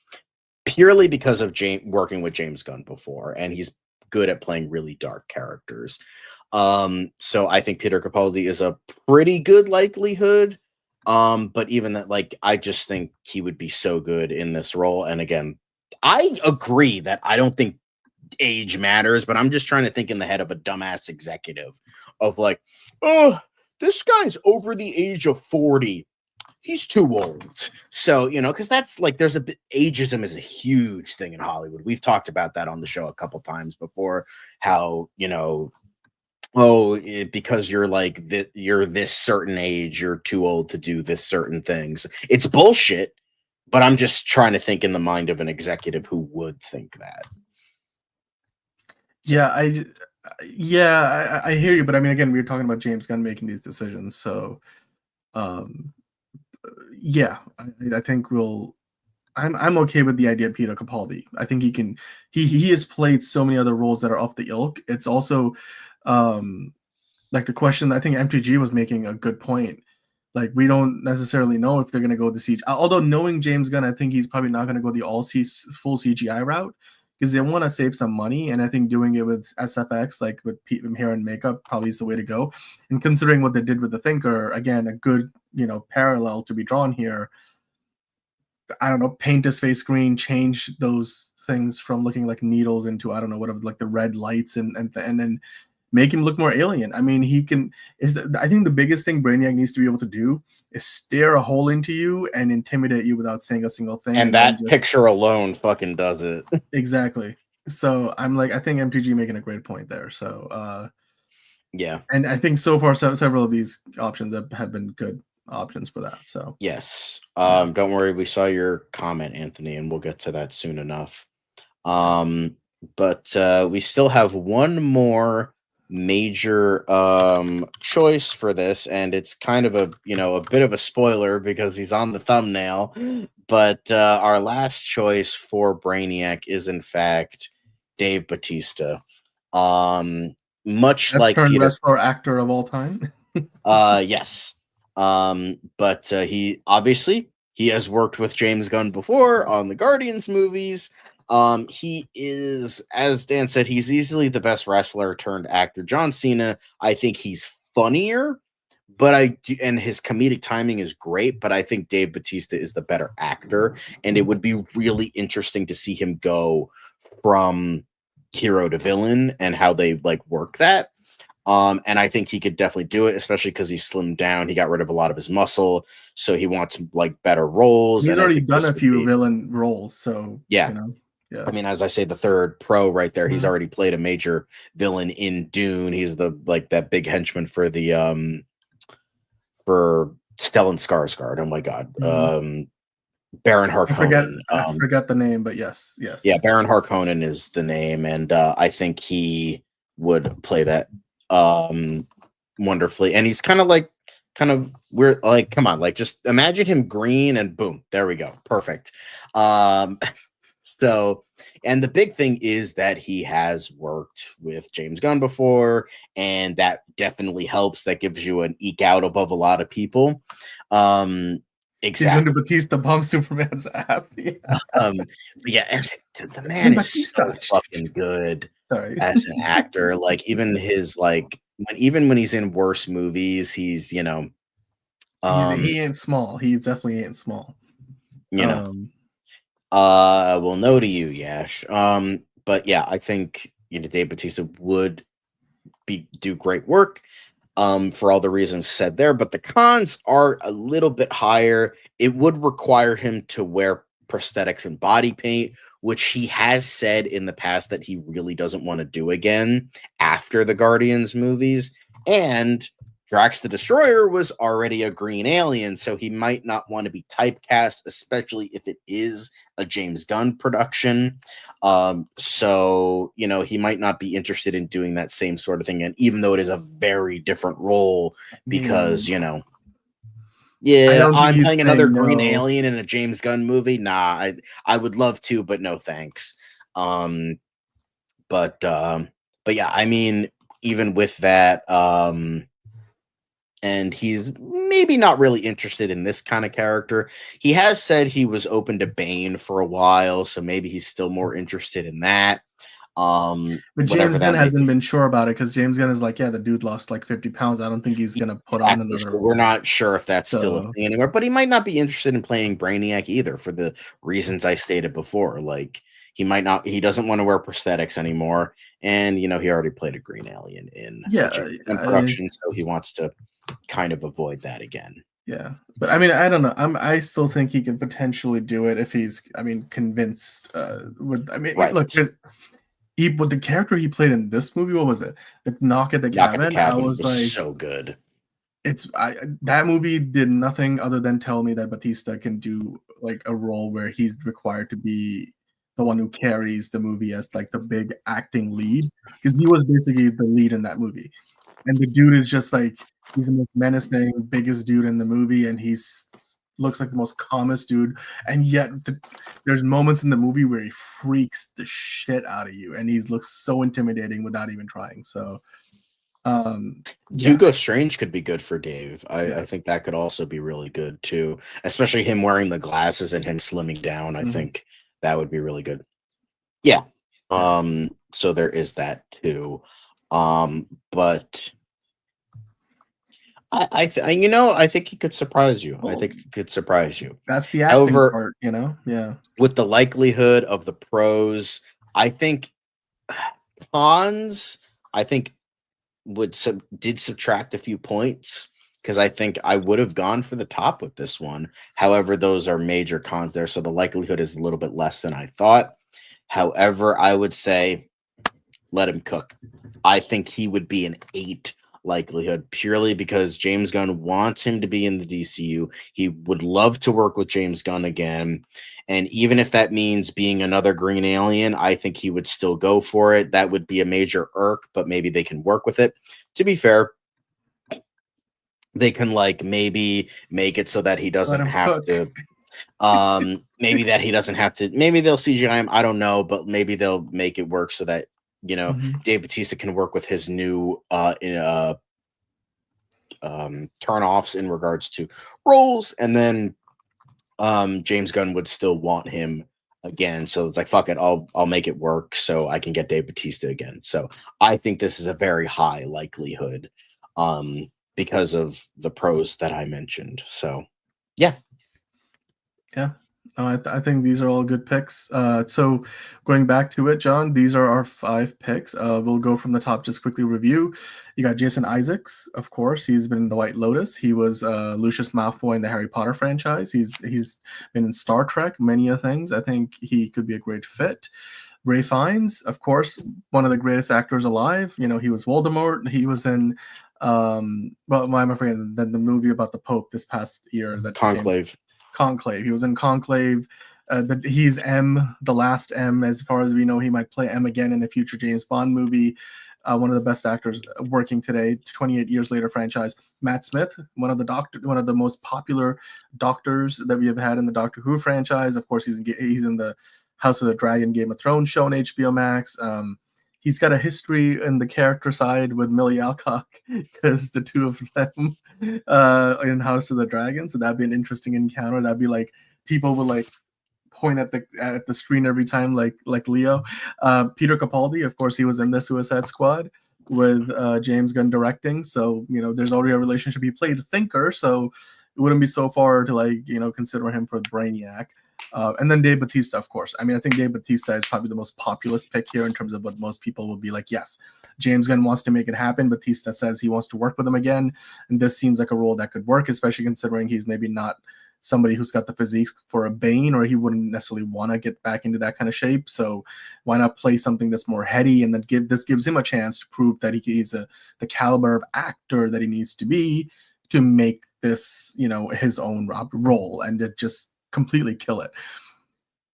purely because of working with James Gunn before, and he's good at playing really dark characters. So I think Peter Capaldi is a pretty good likelihood. But even that, like, I just think he would be so good in this role. And again, I agree that I don't think age matters, but I'm just trying to think in the head of a dumbass executive of, like, oh, this guy's over the age of 40. He's too old. So, because that's like, there's ageism is a huge thing in Hollywood. We've talked about that on the show a couple times before, how, because you're like you're this certain age, you're too old to do this certain things. It's bullshit, but I'm just trying to think in the mind of an executive who would think that. So. Yeah, I hear you, but I mean, again, we were talking about James Gunn making these decisions, so yeah, I think I'm okay with the idea of Peter Capaldi. I think he has played so many other roles that are off the ilk. It's also like the question, I think MTG was making a good point. Like, we don't necessarily know if they're going to go the CGI. Although, knowing James Gunn, I think he's probably not going to go the full CGI route, because they want to save some money. And I think doing it with SFX, like with hair and makeup, probably is the way to go. And considering what they did with the Thinker, again, a good parallel to be drawn here. I don't know, paint his face green, change those things from looking like needles into, I don't know, whatever, like the red lights, and then make him look more alien. I mean, I think the biggest thing Brainiac needs to be able to do is stare a hole into you and intimidate you without saying a single thing. And that picture alone fucking does it. Exactly. So I'm like, I think MTG making a great point there. So yeah. And I think so far several of these options have been good options for that. So yes. Don't worry, we saw your comment, Anthony, and we'll get to that soon enough. But we still have one more major choice for this, and it's kind of a bit of a spoiler because he's on the thumbnail, but our last choice for Brainiac is in fact Dave Bautista. Much like Peter, wrestler, actor of all time. Yes. But he has worked with James Gunn before on the Guardians movies. He is, as Dan said, he's easily the best wrestler turned actor. John Cena, I think he's funnier, but I do, and his comedic timing is great, but I think Dave Bautista is the better actor, and it would be really interesting to see him go from hero to villain and how they like work that. And I think he could definitely do it, especially because he's slimmed down. He got rid of a lot of his muscle, so he wants like better roles. He's And I already think done this a would few be, villain roles, so yeah. you know, yeah. I mean, as I say, the third pro right there, he's Mhm. already played a major villain in Dune. He's the like that big henchman for the for Stellan Skarsgård. Oh my god, Mhm. Baron I forget Harkonnen. I forgot the name, but yes, Yeah, yes. Baron Harkonnen is the name, and I think he would play that wonderfully. And he's kind of weird. Like, come on, like just imagine him green, and boom, there we go, perfect. Um, so, and the big thing is that he has worked with James Gunn before, and that definitely helps. That gives you an eke out above a lot of people. Um, He's going to exactly. Batista bomb Superman's ass. Yeah. But yeah, and the Hey, man is Batista. so fucking good Sorry. as an actor. Like even his like even when he's in worse movies, he's um He ain't small. He definitely ain't small. you know Um, well no to you, Yash. But yeah, I think Dave Bautista would do great work for all the reasons said there, but the cons are a little bit higher. It would require him to wear prosthetics and body paint, which he has said in the past that he really doesn't want to do again after the Guardians movies. And Drax the Destroyer was already a green alien, so he might not want to be typecast, especially if it is a James Gunn production. So he might not be interested in doing that same sort of thing. And even though it is a very different role, I because mean, I yeah, don't think I'm he's playing another saying green no. alien in a James Gunn movie. Nah, I would love to, but no thanks. Um, but yeah, I mean, even with that, and he's maybe not really interested in this kind of character. He has said he was open to Bane for a while, so maybe he's still more interested in that. But Whatever James Gunn that may hasn't be. been sure about it because James Gunn is like, yeah, the dude lost like 50 pounds. I don't think he's gonna put on Exactly. another So we're role. not sure if that's still a So thing anymore, but he might not be interested in playing Brainiac either for the reasons I stated before. Like he doesn't want to wear prosthetics anymore. And he already played a green alien in a yeah, James Gunn production, so he wants to kind of avoid that again. yeah. But I mean, I don't know. I still think he can potentially do it if he's, I mean, convinced. Right. Look, he with the character he played in this movie, what was it? The Knock at the Knock at the Cabin. I Cabin was was like, so good. that movie did nothing other than tell me that Batista can do like a role where he's required to be the one who carries the movie as like the big acting lead because he was basically the lead in that movie, and the dude is just like he's the most menacing, biggest dude in the movie, and he's looks like the most calmest dude, and yet there's moments in the movie where he freaks the shit out of you, and he looks so intimidating without even trying. So, yeah, Hugo Strange could be good for Dave. I yeah. think that could also be really good too, especially him wearing the glasses and him slimming down. I Mhm. think that would be really good. Yeah. Yeah. So there is that too. But I think he could surprise you. I Well, think he could surprise you. that's the acting However, part, you know? Yeah. with the likelihood of the pros, I think cons, I think did subtract a few points because I think I would have gone for the top with this one. However, those are major cons there, so the likelihood is a little bit less than I thought. However, I would say let him cook. I think he would be an 8 likelihood purely because James Gunn wants him to be in the DCU. He would love to work with James Gunn again. And even if that means being another green alien, I think he would still go for it. That would be a major irk, but maybe they can work with it. To be fair, they can like maybe make it so that he Let doesn't him have cook. to maybe that he doesn't have to, maybe they'll CGI him, I don't know, but maybe they'll make it work so that Mhm. Dave Bautista can work with his new turn offs in regards to roles, and then James Gunn would still want him again. So it's like fuck it, I'll make it work so I can get Dave Bautista again. So I think this is a very high likelihood. because of the pros that I mentioned. So, yeah. Yeah. I think these are all good picks. So going back to it, John, these are our 5 picks. We'll go from the top, just quickly review. You got Jason Isaacs, of course. He's been in The White Lotus. He was Lucius Malfoy in the Harry Potter franchise. He's been in Star Trek, many things. I think he could be a great fit. Ray Fiennes, of course, one of the greatest actors alive. You know, he was Voldemort. He was in well, I'm afraid the movie about the Pope this past year that Conclave. Conclave. He was in Conclave. He's M, the last M. As far as we know, he might play M again in a future James Bond movie. One of the best actors working today. 28 years later, franchise. Matt Smith, one of the most popular doctors that we have had in the Doctor Who franchise. Of course, he's in the House of the Dragon, Game of Thrones show on HBO Max. He's got a history in the character side with Millie Alcock because the two of them in House of the Dragon. So that'd be an interesting encounter. That'd be like people would like point at the screen every time, like Leo. Peter Capaldi, of course, he was in the Suicide Squad with James Gunn directing. So you know, there's already a relationship. He played Thinker, so it wouldn't be so far to consider him for Brainiac. And then Dave Bautista, of course. I mean, I think Dave Bautista is probably the most populist pick here in terms of what most people will be like, yes, James Gunn wants to make it happen. Bautista says he wants to work with him again. And this seems like a role that could work, especially considering he's maybe not somebody who's got the physique for a Bane, or he wouldn't necessarily want to get back into that kind of shape. So why not play something that's more heady, and then this gives him a chance to prove that he's the caliber of actor that he needs to be to make this, his own role, and to just completely kill it.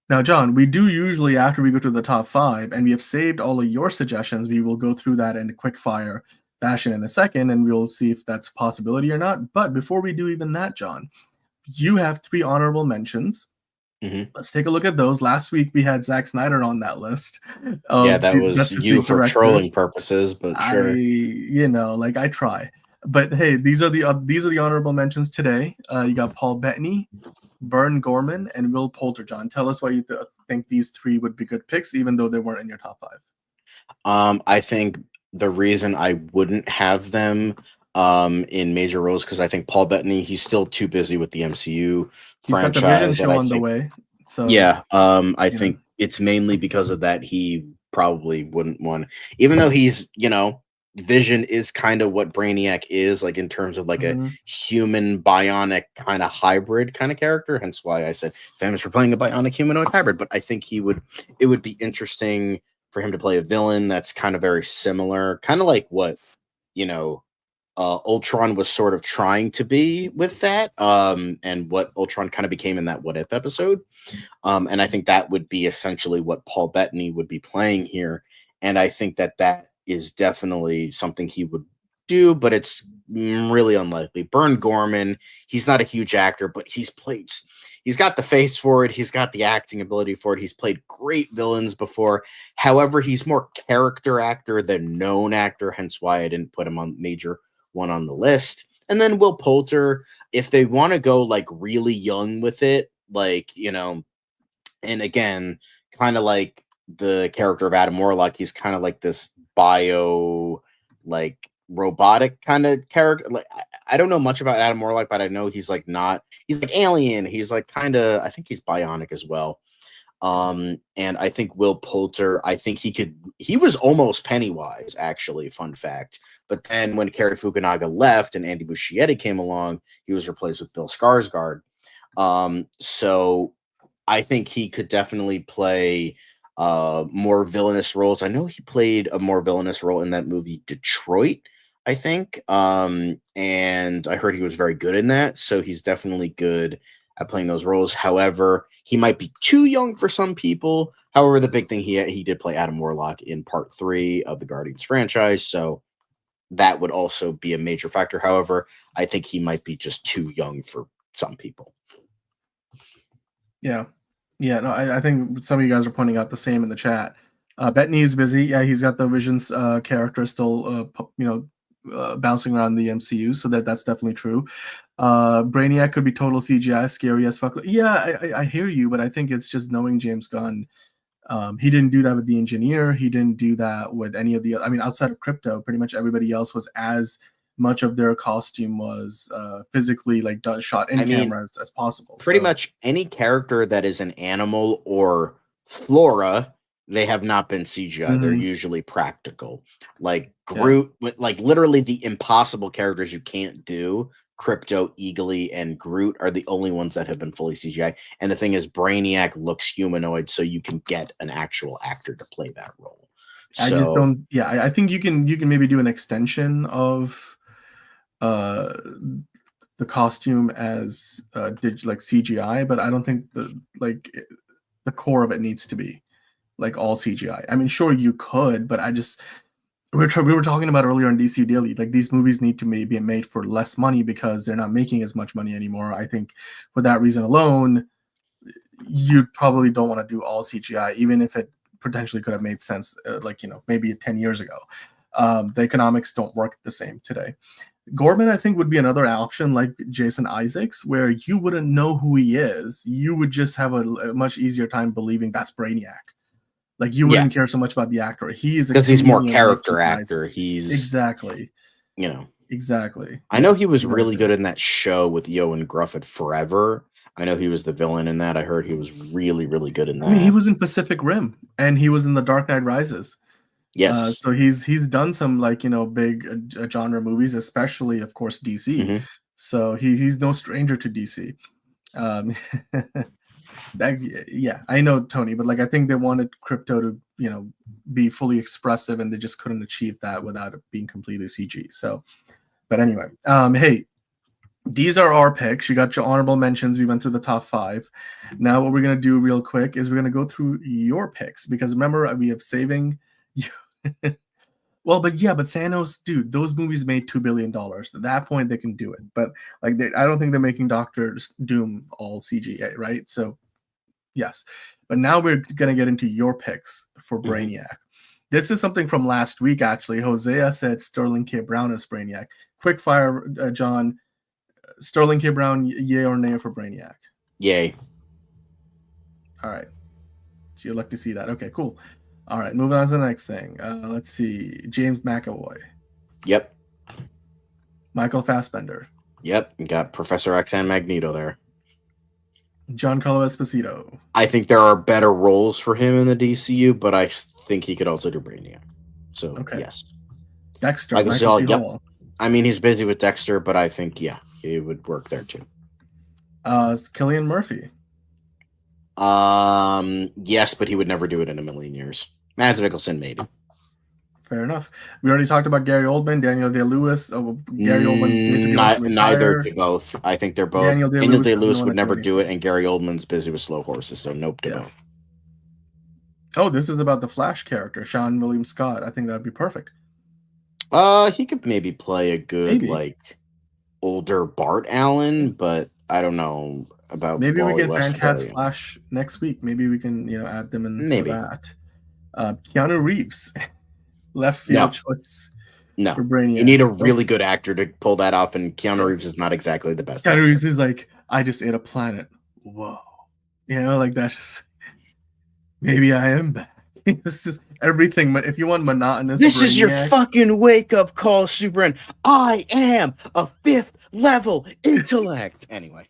Now, John, we do usually, after we go to the top 5, and we have saved all of your suggestions, we will go through that in a quick fire fashion in a second, and we'll see if that's a possibility or not. But before we do even that, John, you have 3 honorable mentions. Mm-hmm. Let's take a look at those. Last week we had Zack Snyder on that list. Yeah, that was you for directors. Trolling purposes, but sure. I try. But hey, these are the honorable mentions today. You got Paul Bettany, Vern Gorman, and Will Poulter. John, tell us why you think these 3 would be good picks, even though they weren't in your top 5. I think the reason I wouldn't have them in major roles, because I think Paul Bettany, he's still too busy with the MCU franchise. He's got the Vision show on the way. So yeah, I think it's mainly because of that he probably wouldn't want, even though he's, Vision is kind of what Brainiac is, like in terms of like a human bionic kind of hybrid kind of character. Hence why I said famous for playing a bionic humanoid hybrid. But I think it would be interesting for him to play a villain that's kind of very similar, kind of like what, Ultron was sort of trying to be with that, and what Ultron kind of became in that What If episode. And I think that would be essentially what Paul Bettany would be playing here. And I think that is definitely something he would do, but it's really unlikely. Vern Gorman, he's not a huge actor, but he's got the face for it. He's got the acting ability for it. He's played great villains before. However, he's more character actor than known actor, hence why I didn't put him on major one on the list. And then Will Poulter, if they want to go like really young with it, like, and again, kind of like the character of Adam Warlock, he's kind of like this like robotic kind of character. Like, I don't know much about Adam Warlock, but I know he's like alien. He's like I think he's bionic as well. And I think Will Poulter, he was almost Pennywise, actually, fun fact. But then when Cary Fukunaga left and Andy Muschietti came along, he was replaced with Bill Skarsgård. So I think he could definitely play more villainous roles. I know he played a more villainous role in that movie Detroit, I think. And I heard he was very good in that. So he's definitely good at playing those roles. However, he might be too young for some people. However, the big thing, he did play Adam Warlock in part 3 of the Guardians franchise. So that would also be a major factor. However, I think he might be just too young for some people. Yeah. Yeah, no, I think some of you guys are pointing out the same in the chat. Bettany is busy. Yeah, he's got the Vision's character still, bouncing around the MCU, so that's definitely true. Brainiac could be total CGI, scary as fuck. Yeah, I hear you, but I think it's just knowing James Gunn. He didn't do that with The Engineer. He didn't do that with any of the. I mean, outside of Crypto, pretty much everybody else was as much of their costume was physically like shot in camera as possible. Pretty much any character that is an animal or flora, they have not been CGI. They're usually practical. Like Groot, like literally the impossible characters you can't do. Crypto, Eagly, and Groot are the only ones that have been fully CGI. And the thing is, Brainiac looks humanoid, so you can get an actual actor to play that role. I just don't. Yeah, I think you can maybe do an extension of the costume as like CGI, but I don't think the core of it needs to be like all CGI. I mean, sure you could, but we were talking about earlier on DCU Daily, like these movies need to be made for less money because they're not making as much money anymore. I think for that reason alone, you probably don't want to do all CGI, even if it potentially could have made sense, maybe 10 years ago. The economics don't work the same today. Gorman, I think, would be another option, like Jason Isaacs, where you wouldn't know who he is. You would just have a much easier time believing that's Brainiac. Like you wouldn't care so much about the actor. He is because he's more character actor. He's exactly. Exactly. I know he was really good in that show with Yoan Gruff at Forever. I know he was the villain in that. I heard he was really, really good in that. I mean, he was in Pacific Rim and he was in The Dark Knight Rises. Yes. So he's done some big genre movies, especially of course DC. So he's no stranger to DC. I know, Tony, but I think they wanted Crypto to be fully expressive, and they just couldn't achieve that without it being completely CG. So, but anyway, hey, these are our picks. You got your honorable mentions. We went through the top 5. Now what we're gonna do real quick is we're gonna go through your picks, because remember we have saving. Well, but Thanos, dude, those movies made $2 billion. At that point, they can do it. But I don't think they're making Doctor Doom all CGI, right? So, yes. But now we're gonna get into your picks for Brainiac. This is something from last week, actually. Hosea said Sterling K. Brown is Brainiac. Quick fire, John. Sterling K. Brown, yay or nay for Brainiac? Yay. All right. So you'd like to see that. Okay, cool. All right, moving on to the next thing. Let's see. James McAvoy. Yep. Michael Fassbender. Yep. You got Professor X and Magneto there. Giancarlo Esposito. I think there are better roles for him in the DCU, but I think he could also do Brainiac. So, yes. Dexter. Hall. I mean, he's busy with Dexter, but I think, he would work there too. Cillian Murphy. Yes, but he would never do it in a million years. Mads Mikkelsen, maybe. Fair enough. We already talked about Gary Oldman, Daniel Day-Lewis. Gary Oldman neither to both. I think they're both. Daniel Day-Lewis would never do it, and Gary Oldman's busy with slow horses, so nope to both. Oh, this is about the Flash character, Sean William Scott. I think that'd be perfect. He could maybe play a good older Bart Allen, but I don't know about. Maybe we get Fancast Flash next week. Maybe we can add them in for that. Keanu Reeves, left field choice. No, you need a really good actor to pull that off, and Keanu Reeves is not exactly the best. Keanu Reeves is like, I just ate a planet. Whoa, that's just. Maybe I am back. This is everything. But if you want monotonous, this is your fucking wake up call, Superman. I am a 5th level intellect. Anyway.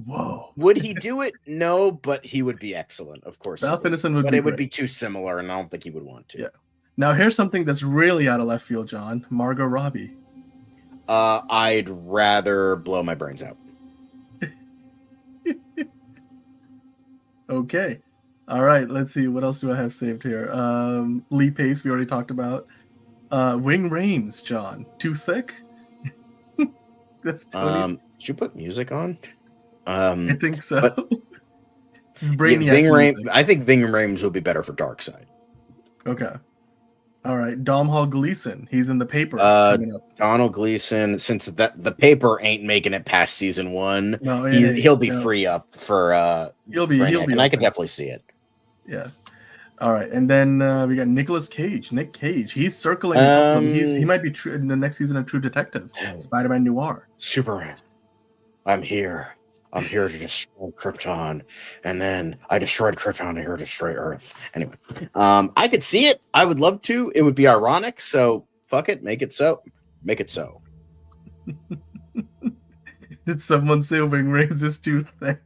Whoa. Would he do it? No, but he would be excellent, of course. Ralph Ineson would, but it would be too similar, and I don't think he would want to. Yeah. Now here's something that's really out of left field, John. Margot Robbie. I'd rather blow my brains out. Okay. All right. Let's see. What else do I have saved here? Lee Pace, we already talked about. Wing Rames, John. Too thick? That's Tony's. Should you put music on? I think so. I think Ving Rhames would be better for Darkseid. Okay. All right. Domhnall Gleeson. He's in The Paper. Donald Gleeson, since the Paper ain't making it past season 1, he'll be free up for he'll be and I could definitely see it. Yeah. All right. And then we got Nick Cage. He's circling. He might be in the next season of True Detective. Spider-Man Noir. Superman. I'm here to destroy Krypton, and then I destroyed Krypton. I'm here to destroy Earth. Anyway, I could see it. I would love to. It would be ironic. So Fuck it, make it so. Make it so. Did someone say Wing Rames is too thick?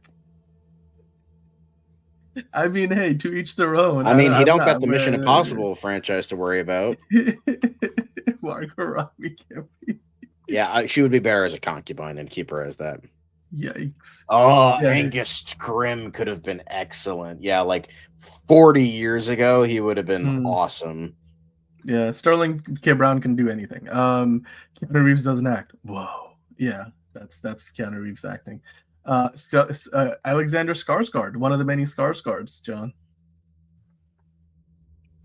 I mean, hey, to each their own. I mean, he I'm don't not, got the Mission Impossible franchise to worry about. Margot Robbie can't be. Yeah, she would be better as a concubine and keep her as that. Yikes. Oh, Yeah. Angus Scrim could have been excellent. Yeah, like 40 years ago, he would have been awesome. Yeah, Sterling K. Brown can do anything. Keanu Reeves doesn't act. Whoa. Yeah, that's Keanu Reeves acting. Alexander Skarsgård, one of the many Skarsgårds, John.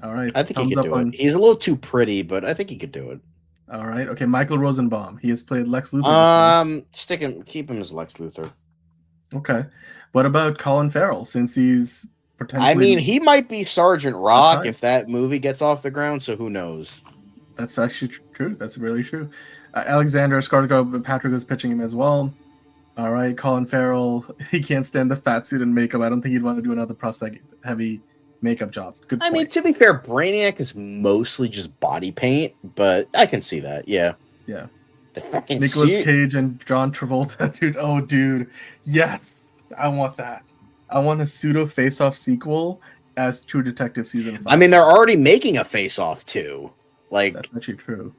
All right. I think he could do it. He's a little too pretty, but I think he could do it. All right. Okay, Michael Rosenbaum. He has played Lex Luthor. Keep him as Lex Luthor. Okay. What about Colin Farrell? Since he's potentially. I mean, he might be Sergeant Rock if that movie gets off the ground. So who knows? That's actually true. That's really true. Alexander Skarsgård, Patrick was pitching him as well. All right, Colin Farrell. He can't stand the fat suit and makeup. I don't think he'd want to do another prosthetic heavy makeup job. Good point. I mean, to be fair, Brainiac is mostly just body paint, but I can see that. Yeah. Yeah. The fucking Nicolas Cage and John Travolta, dude. Oh, dude. Yes. I want that. I want a pseudo face-off sequel as True Detective season 5. I mean, they're already making a face-off too. Like, that's actually true.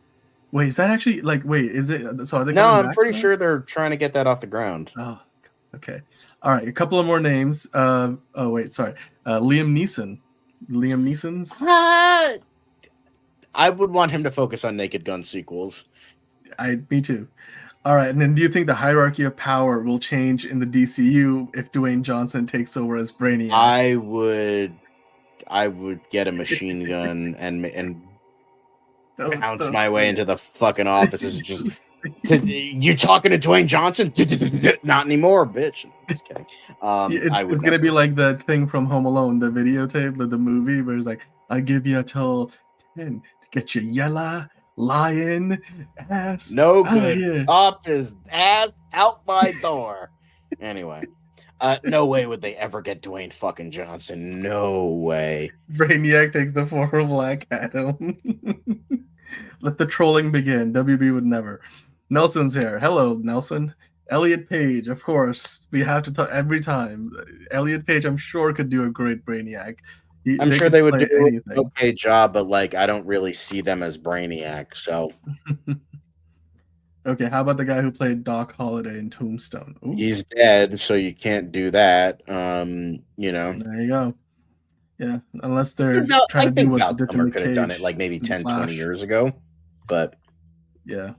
Wait, is that actually is it? So are they? No, I'm pretty sure they're trying to get that off the ground. Oh, okay. All right, a couple of more names. Liam Neeson. Liam Neeson's. I would want him to focus on Naked Gun sequels. Me too. All right, and then do you think the hierarchy of power will change in the DCU if Dwayne Johnson takes over as Brainiac? I would get a machine gun and bounce my way into the fucking offices. Just you talking to Dwayne Johnson? Not anymore, bitch. Just kidding. It's gonna be like the thing from Home Alone, the videotape, the movie, where it's like, "I give you till 10 to get your yellow lion ass." No good. Up his ass out my door. Anyway. No way would they ever get Dwayne fucking Johnson. No way. Brainiac takes the form of Black Adam. Let the trolling begin. WB would never. Nelson's here. Hello, Nelson. Elliot Page, of course. We have to talk every time. Elliot Page, I'm sure, could do a great Brainiac. I'm sure they would do an okay job, but I don't really see them as Brainiac. So. Okay, how about the guy who played Doc Holliday in Tombstone? Ooh. He's dead, so you can't do that. There you go. Yeah, unless they're trying to do what they did to could have done it maybe 10, 20 years ago. But yeah.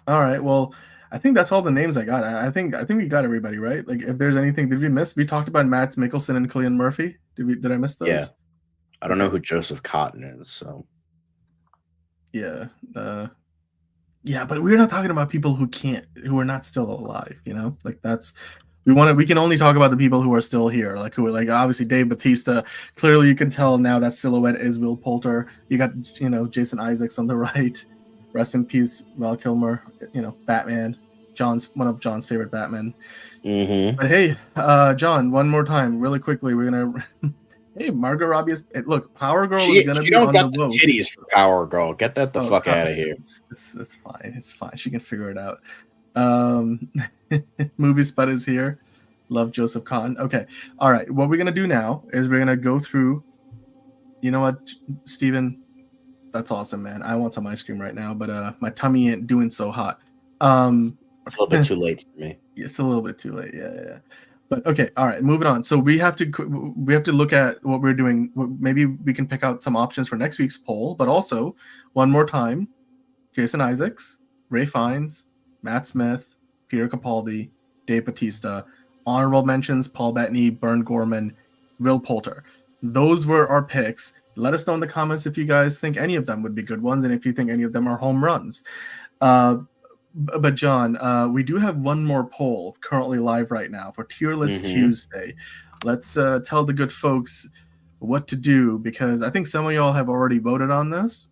All right. Well, I think that's all the names I got. I think we got everybody, right? If there's anything, did we miss? We talked about Matt Mikkelsen and Cillian Murphy. Did I miss those? Yeah. I don't know who Joseph Cotton is, so. Yeah. Yeah, but we're not talking about people who are not still alive, we can only talk about the people who are still here, who are obviously Dave Bautista. Clearly you can tell now that silhouette is Will Poulter. You got, Jason Isaacs on the right. Rest in peace, Val Kilmer, Batman. One of John's favorite Batman. Mm-hmm. But hey, John, one more time, really quickly, we're gonna hey, Margot Robbie is Power Girl is gonna be on the vote. She don't got the titties for Power Girl. Get that the fuck out of here. It's fine. It's fine. She can figure it out. Movie Spud is here. Love Joseph Kahn. Okay. All right. What we're gonna do now is we're gonna go through. You know what, Steven? That's awesome, man. I want some ice cream right now, but my tummy ain't doing so hot. It's a little bit too late for me. It's a little bit too late. Yeah. But okay, all right, moving on. So we have to look at what we're doing. Maybe we can pick out some options for next week's poll. But also, one more time, Jason Isaacs, Ray Fiennes, Matt Smith, Peter Capaldi, Dave Bautista. Honorable mentions: Paul Bettany, Bern Gorman, Will Poulter. Those were our picks. Let us know in the comments if you guys think any of them would be good ones, and if you think any of them are home runs. But John, we do have one more poll currently live right now for Tier List Tuesday. Let's tell the good folks what to do, because I think some of y'all have already voted on this.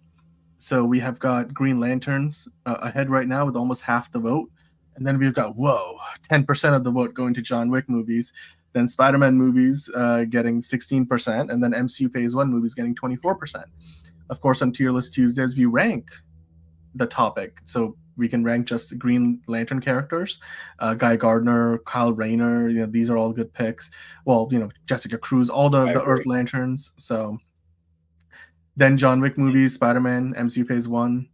So we have got Green Lanterns ahead right now with almost half the vote. And then we've got, 10% of the vote going to John Wick movies. Then Spider-Man movies getting 16%. And then MCU Phase 1 movies getting 24%. Of course, on Tier List Tuesdays, we rank the topic. So we can rank just Green Lantern characters. Guy Gardner, Kyle Rayner, these are all good picks. Well, Jessica Cruz, all the Earth Lanterns. So then John Wick movies, Spider-Man, MCU Phase 1.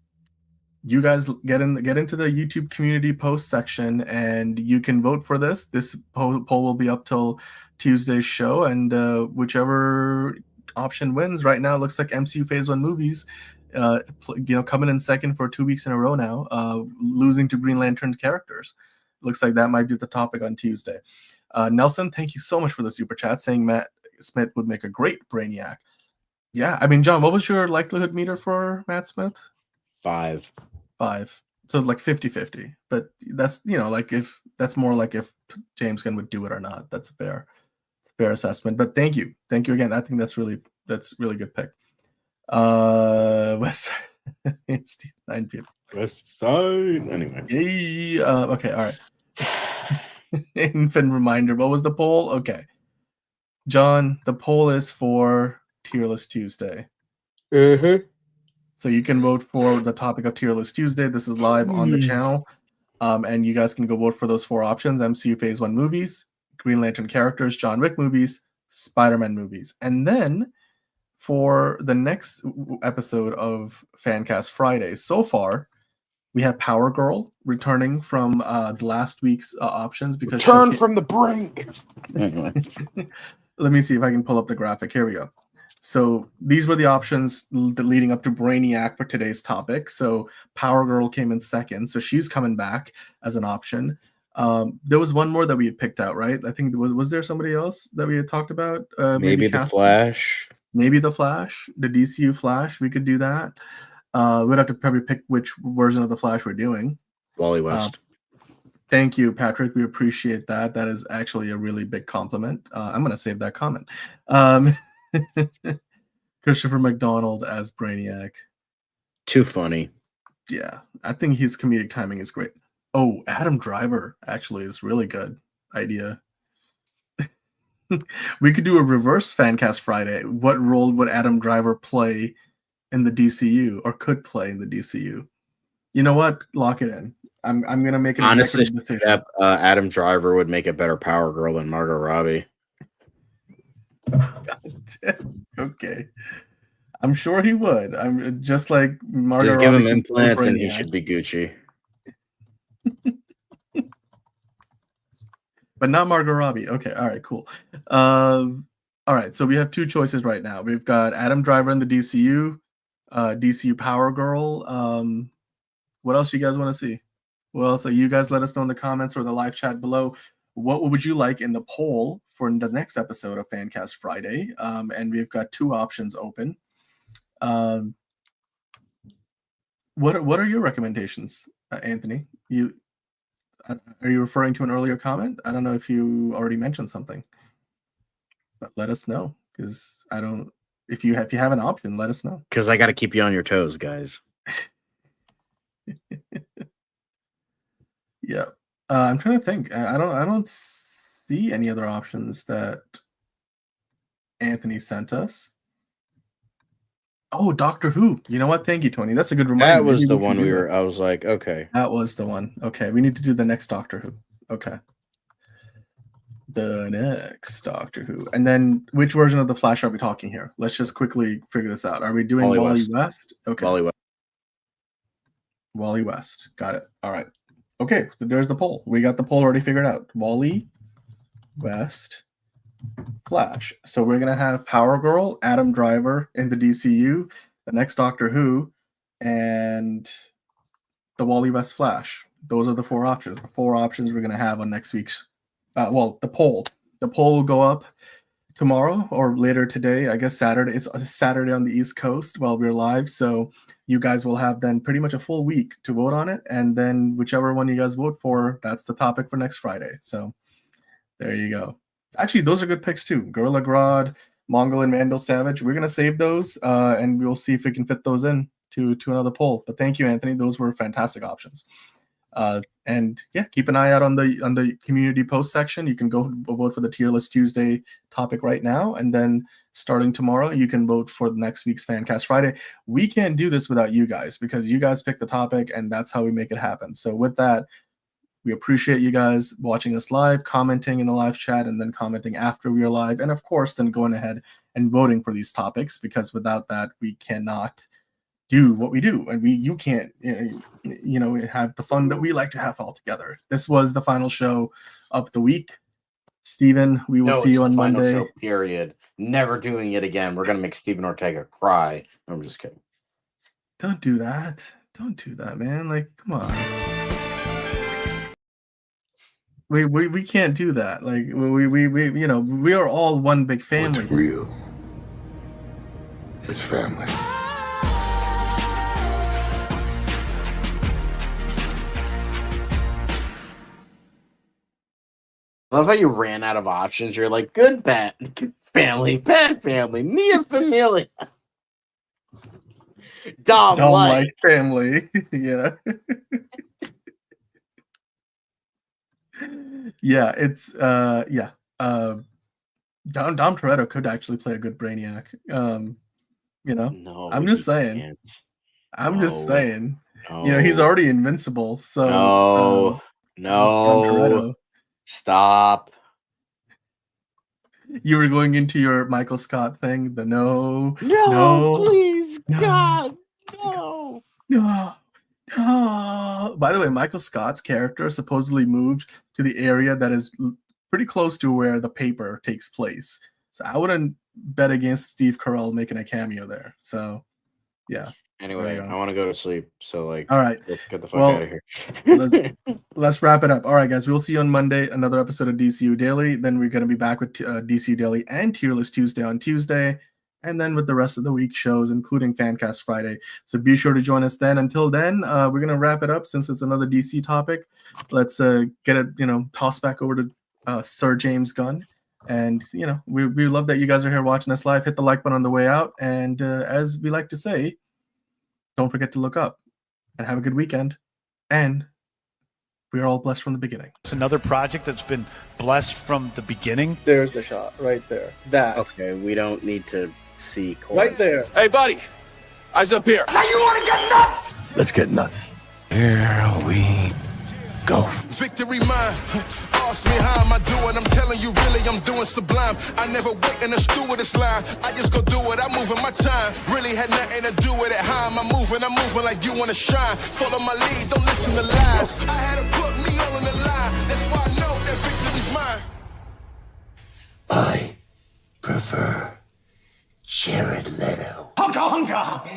You guys get into the YouTube community post section, and you can vote for this. This poll will be up till Tuesday's show, and whichever option wins. Right now, it looks like MCU Phase 1 movies, coming in second for 2 weeks in a row now, losing to Green Lantern characters. Looks like that might be the topic on Tuesday. Nelson, thank you so much for the super chat, saying Matt Smith would make a great Brainiac. Yeah, I mean, John, what was your likelihood meter for Matt Smith? 5. So like 50-50. But that's, if that's more like if James Gunn would do it or not. That's a fair assessment. But thank you again. I think that's really good pick. West Side. It's 9 p.m. West Side. Anyway. Yay. Okay. All right. Infant reminder. What was the poll? Okay. John, the poll is for Tier List Tuesday. So you can vote for the topic of Tier List Tuesday. This is live on the channel. And you guys can go vote for those 4 options: MCU Phase 1 movies, Green Lantern characters, John Wick movies, Spider-Man movies. And then for the next episode of Fancast Friday, so far, we have Power Girl returning from the last week's options. Because Return from the brink! Anyway. Let me see if I can pull up the graphic. Here we go. So these were the options leading up to Brainiac for today's topic. So Power Girl came in second. So she's coming back as an option. There was one more that we had picked out, right? I think was there somebody else that we had talked about? Maybe the Flash. Maybe the Flash, the DCU Flash. We could do that. We'd have to probably pick which version of the Flash we're doing. Wally West. Thank you, Patrick. We appreciate that. That is actually a really big compliment. I'm going to save that comment. Christopher McDonald as Brainiac. Too funny. Yeah, I think his comedic timing is great. Oh, Adam Driver actually is really good idea. We could do a reverse Fancast Friday. What role would Adam Driver play in the DCU, or could play in the DCU? You know what? Lock it in. I'm gonna make an honestly decision. Adam Driver would make a better Power Girl than Margot Robbie. Okay, I'm sure he would. I'm just like Margot. Just give him implants and he should be Gucci. But not Margot Robbie. Okay, all right, cool. All right, so we have 2 choices right now. We've got Adam Driver in the DCU, DCU Power Girl. What else you guys want to see? Well, so you guys let us know in the comments or the live chat below. What would you like in the poll for the next episode of Fancast Friday? And we've got 2 options open. What are your recommendations, Anthony? Are you referring to an earlier comment? I don't know if you already mentioned something, but let us know, because I don't. If you have an option, let us know. Because I got to keep you on your toes, guys. Yeah, I'm trying to think. I don't see any other options that Anthony sent us. Oh, Doctor Who. You know what? Thank you, Tony. That's a good reminder. That was the one I was like, okay. That was the one. Okay, we need to do the next Doctor Who. Okay. The next Doctor Who. And then which version of the Flash are we talking here? Let's just quickly figure this out. Are we doing Wally West? Okay. Wally West. Got it. All right. Okay, so there's the poll. We got the poll already figured out. Wally West Flash. So we're going to have Power Girl, Adam Driver in the DCU, the next Doctor Who, and the Wally West Flash. Those are the 4 options. The 4 options we're going to have on next week's the poll. The poll will go up tomorrow or later today. I guess Saturday. It's Saturday on the East Coast while we're live. So you guys will have then pretty much a full week to vote on it. And then whichever one you guys vote for, that's the topic for next Friday. So there you go. Actually, those are good picks too. Gorilla Grodd, Mongol and Vandal Savage. We're going to save those and we'll see if we can fit those in to another poll. But thank you, Anthony. Those were fantastic options. And yeah, keep an eye out on the community post section. You can go vote for the Tier List Tuesday topic right now, and then starting tomorrow, you can vote for the next week's Fancast Friday. We can't do this without you guys, because you guys pick the topic, and that's how we make it happen. So with that, we appreciate you guys watching us live, commenting in the live chat, and then commenting after we are live, and of course, then going ahead and voting for these topics, because without that, we cannot do what we do, and you can't have the fun that we like to have all together. This was the final show of the week. Steven, we will see you on final Monday. Show, period. Never doing it again. We're gonna make Steven Ortega cry. I'm just kidding. Don't do that. Don't do that, man. Like, come on. We can't do that. Like, we are all one big family. What's real? It's family. I love how you ran out of options. You're like, good family, bad family, Mia Familia. Dom like family. Yeah. Yeah, it's Dom Toretto could actually play a good Brainiac. No, I'm just saying. Can't. I'm just saying. No. He's already invincible. So no. Toretto. Stop. You were going into your Michael Scott thing. The no, please, no, God, no. By the way, Michael Scott's character supposedly moved to the area that is pretty close to where the paper takes place. So I wouldn't bet against Steve Carell making a cameo there. So, yeah. Anyway, I want to go to sleep. So, all right, get the fuck out of here. let's wrap it up. All right, guys, we'll see you on Monday. Another episode of DCU Daily. Then we're going to be back with DCU Daily and Tier List Tuesday on Tuesday, and then with the rest of the week shows, including Fancast Friday. So be sure to join us then. Until then, we're going to wrap it up since it's another DC topic. Let's get it, tossed back over to Sir James Gunn. And, we love that you guys are here watching us live. Hit the like button on the way out. And as we like to say, don't forget to look up and have a good weekend. And we are all blessed from the beginning. It's another project that's been blessed from the beginning. There's the shot right there. That. Okay, we don't need to see. Right there. Hey, buddy. Eyes up here. Now you want to get nuts? Let's get nuts. Here we go. Victory mine. Ask me how am I doing? I'm telling you, really, I'm doing sublime. I never wait in the stewardess line. I just go do it. I'm moving my time. Really had nothing to do with it. How am I moving? I'm moving like you want to shine. Follow my lead. Don't listen to lies. I had to put me all in the line. That's why I know that victory's mine. I prefer Jared Leto. Honka honka!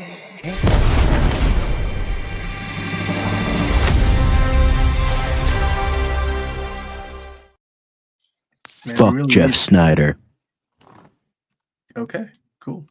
Fuck Jeff Snyder. Okay, cool.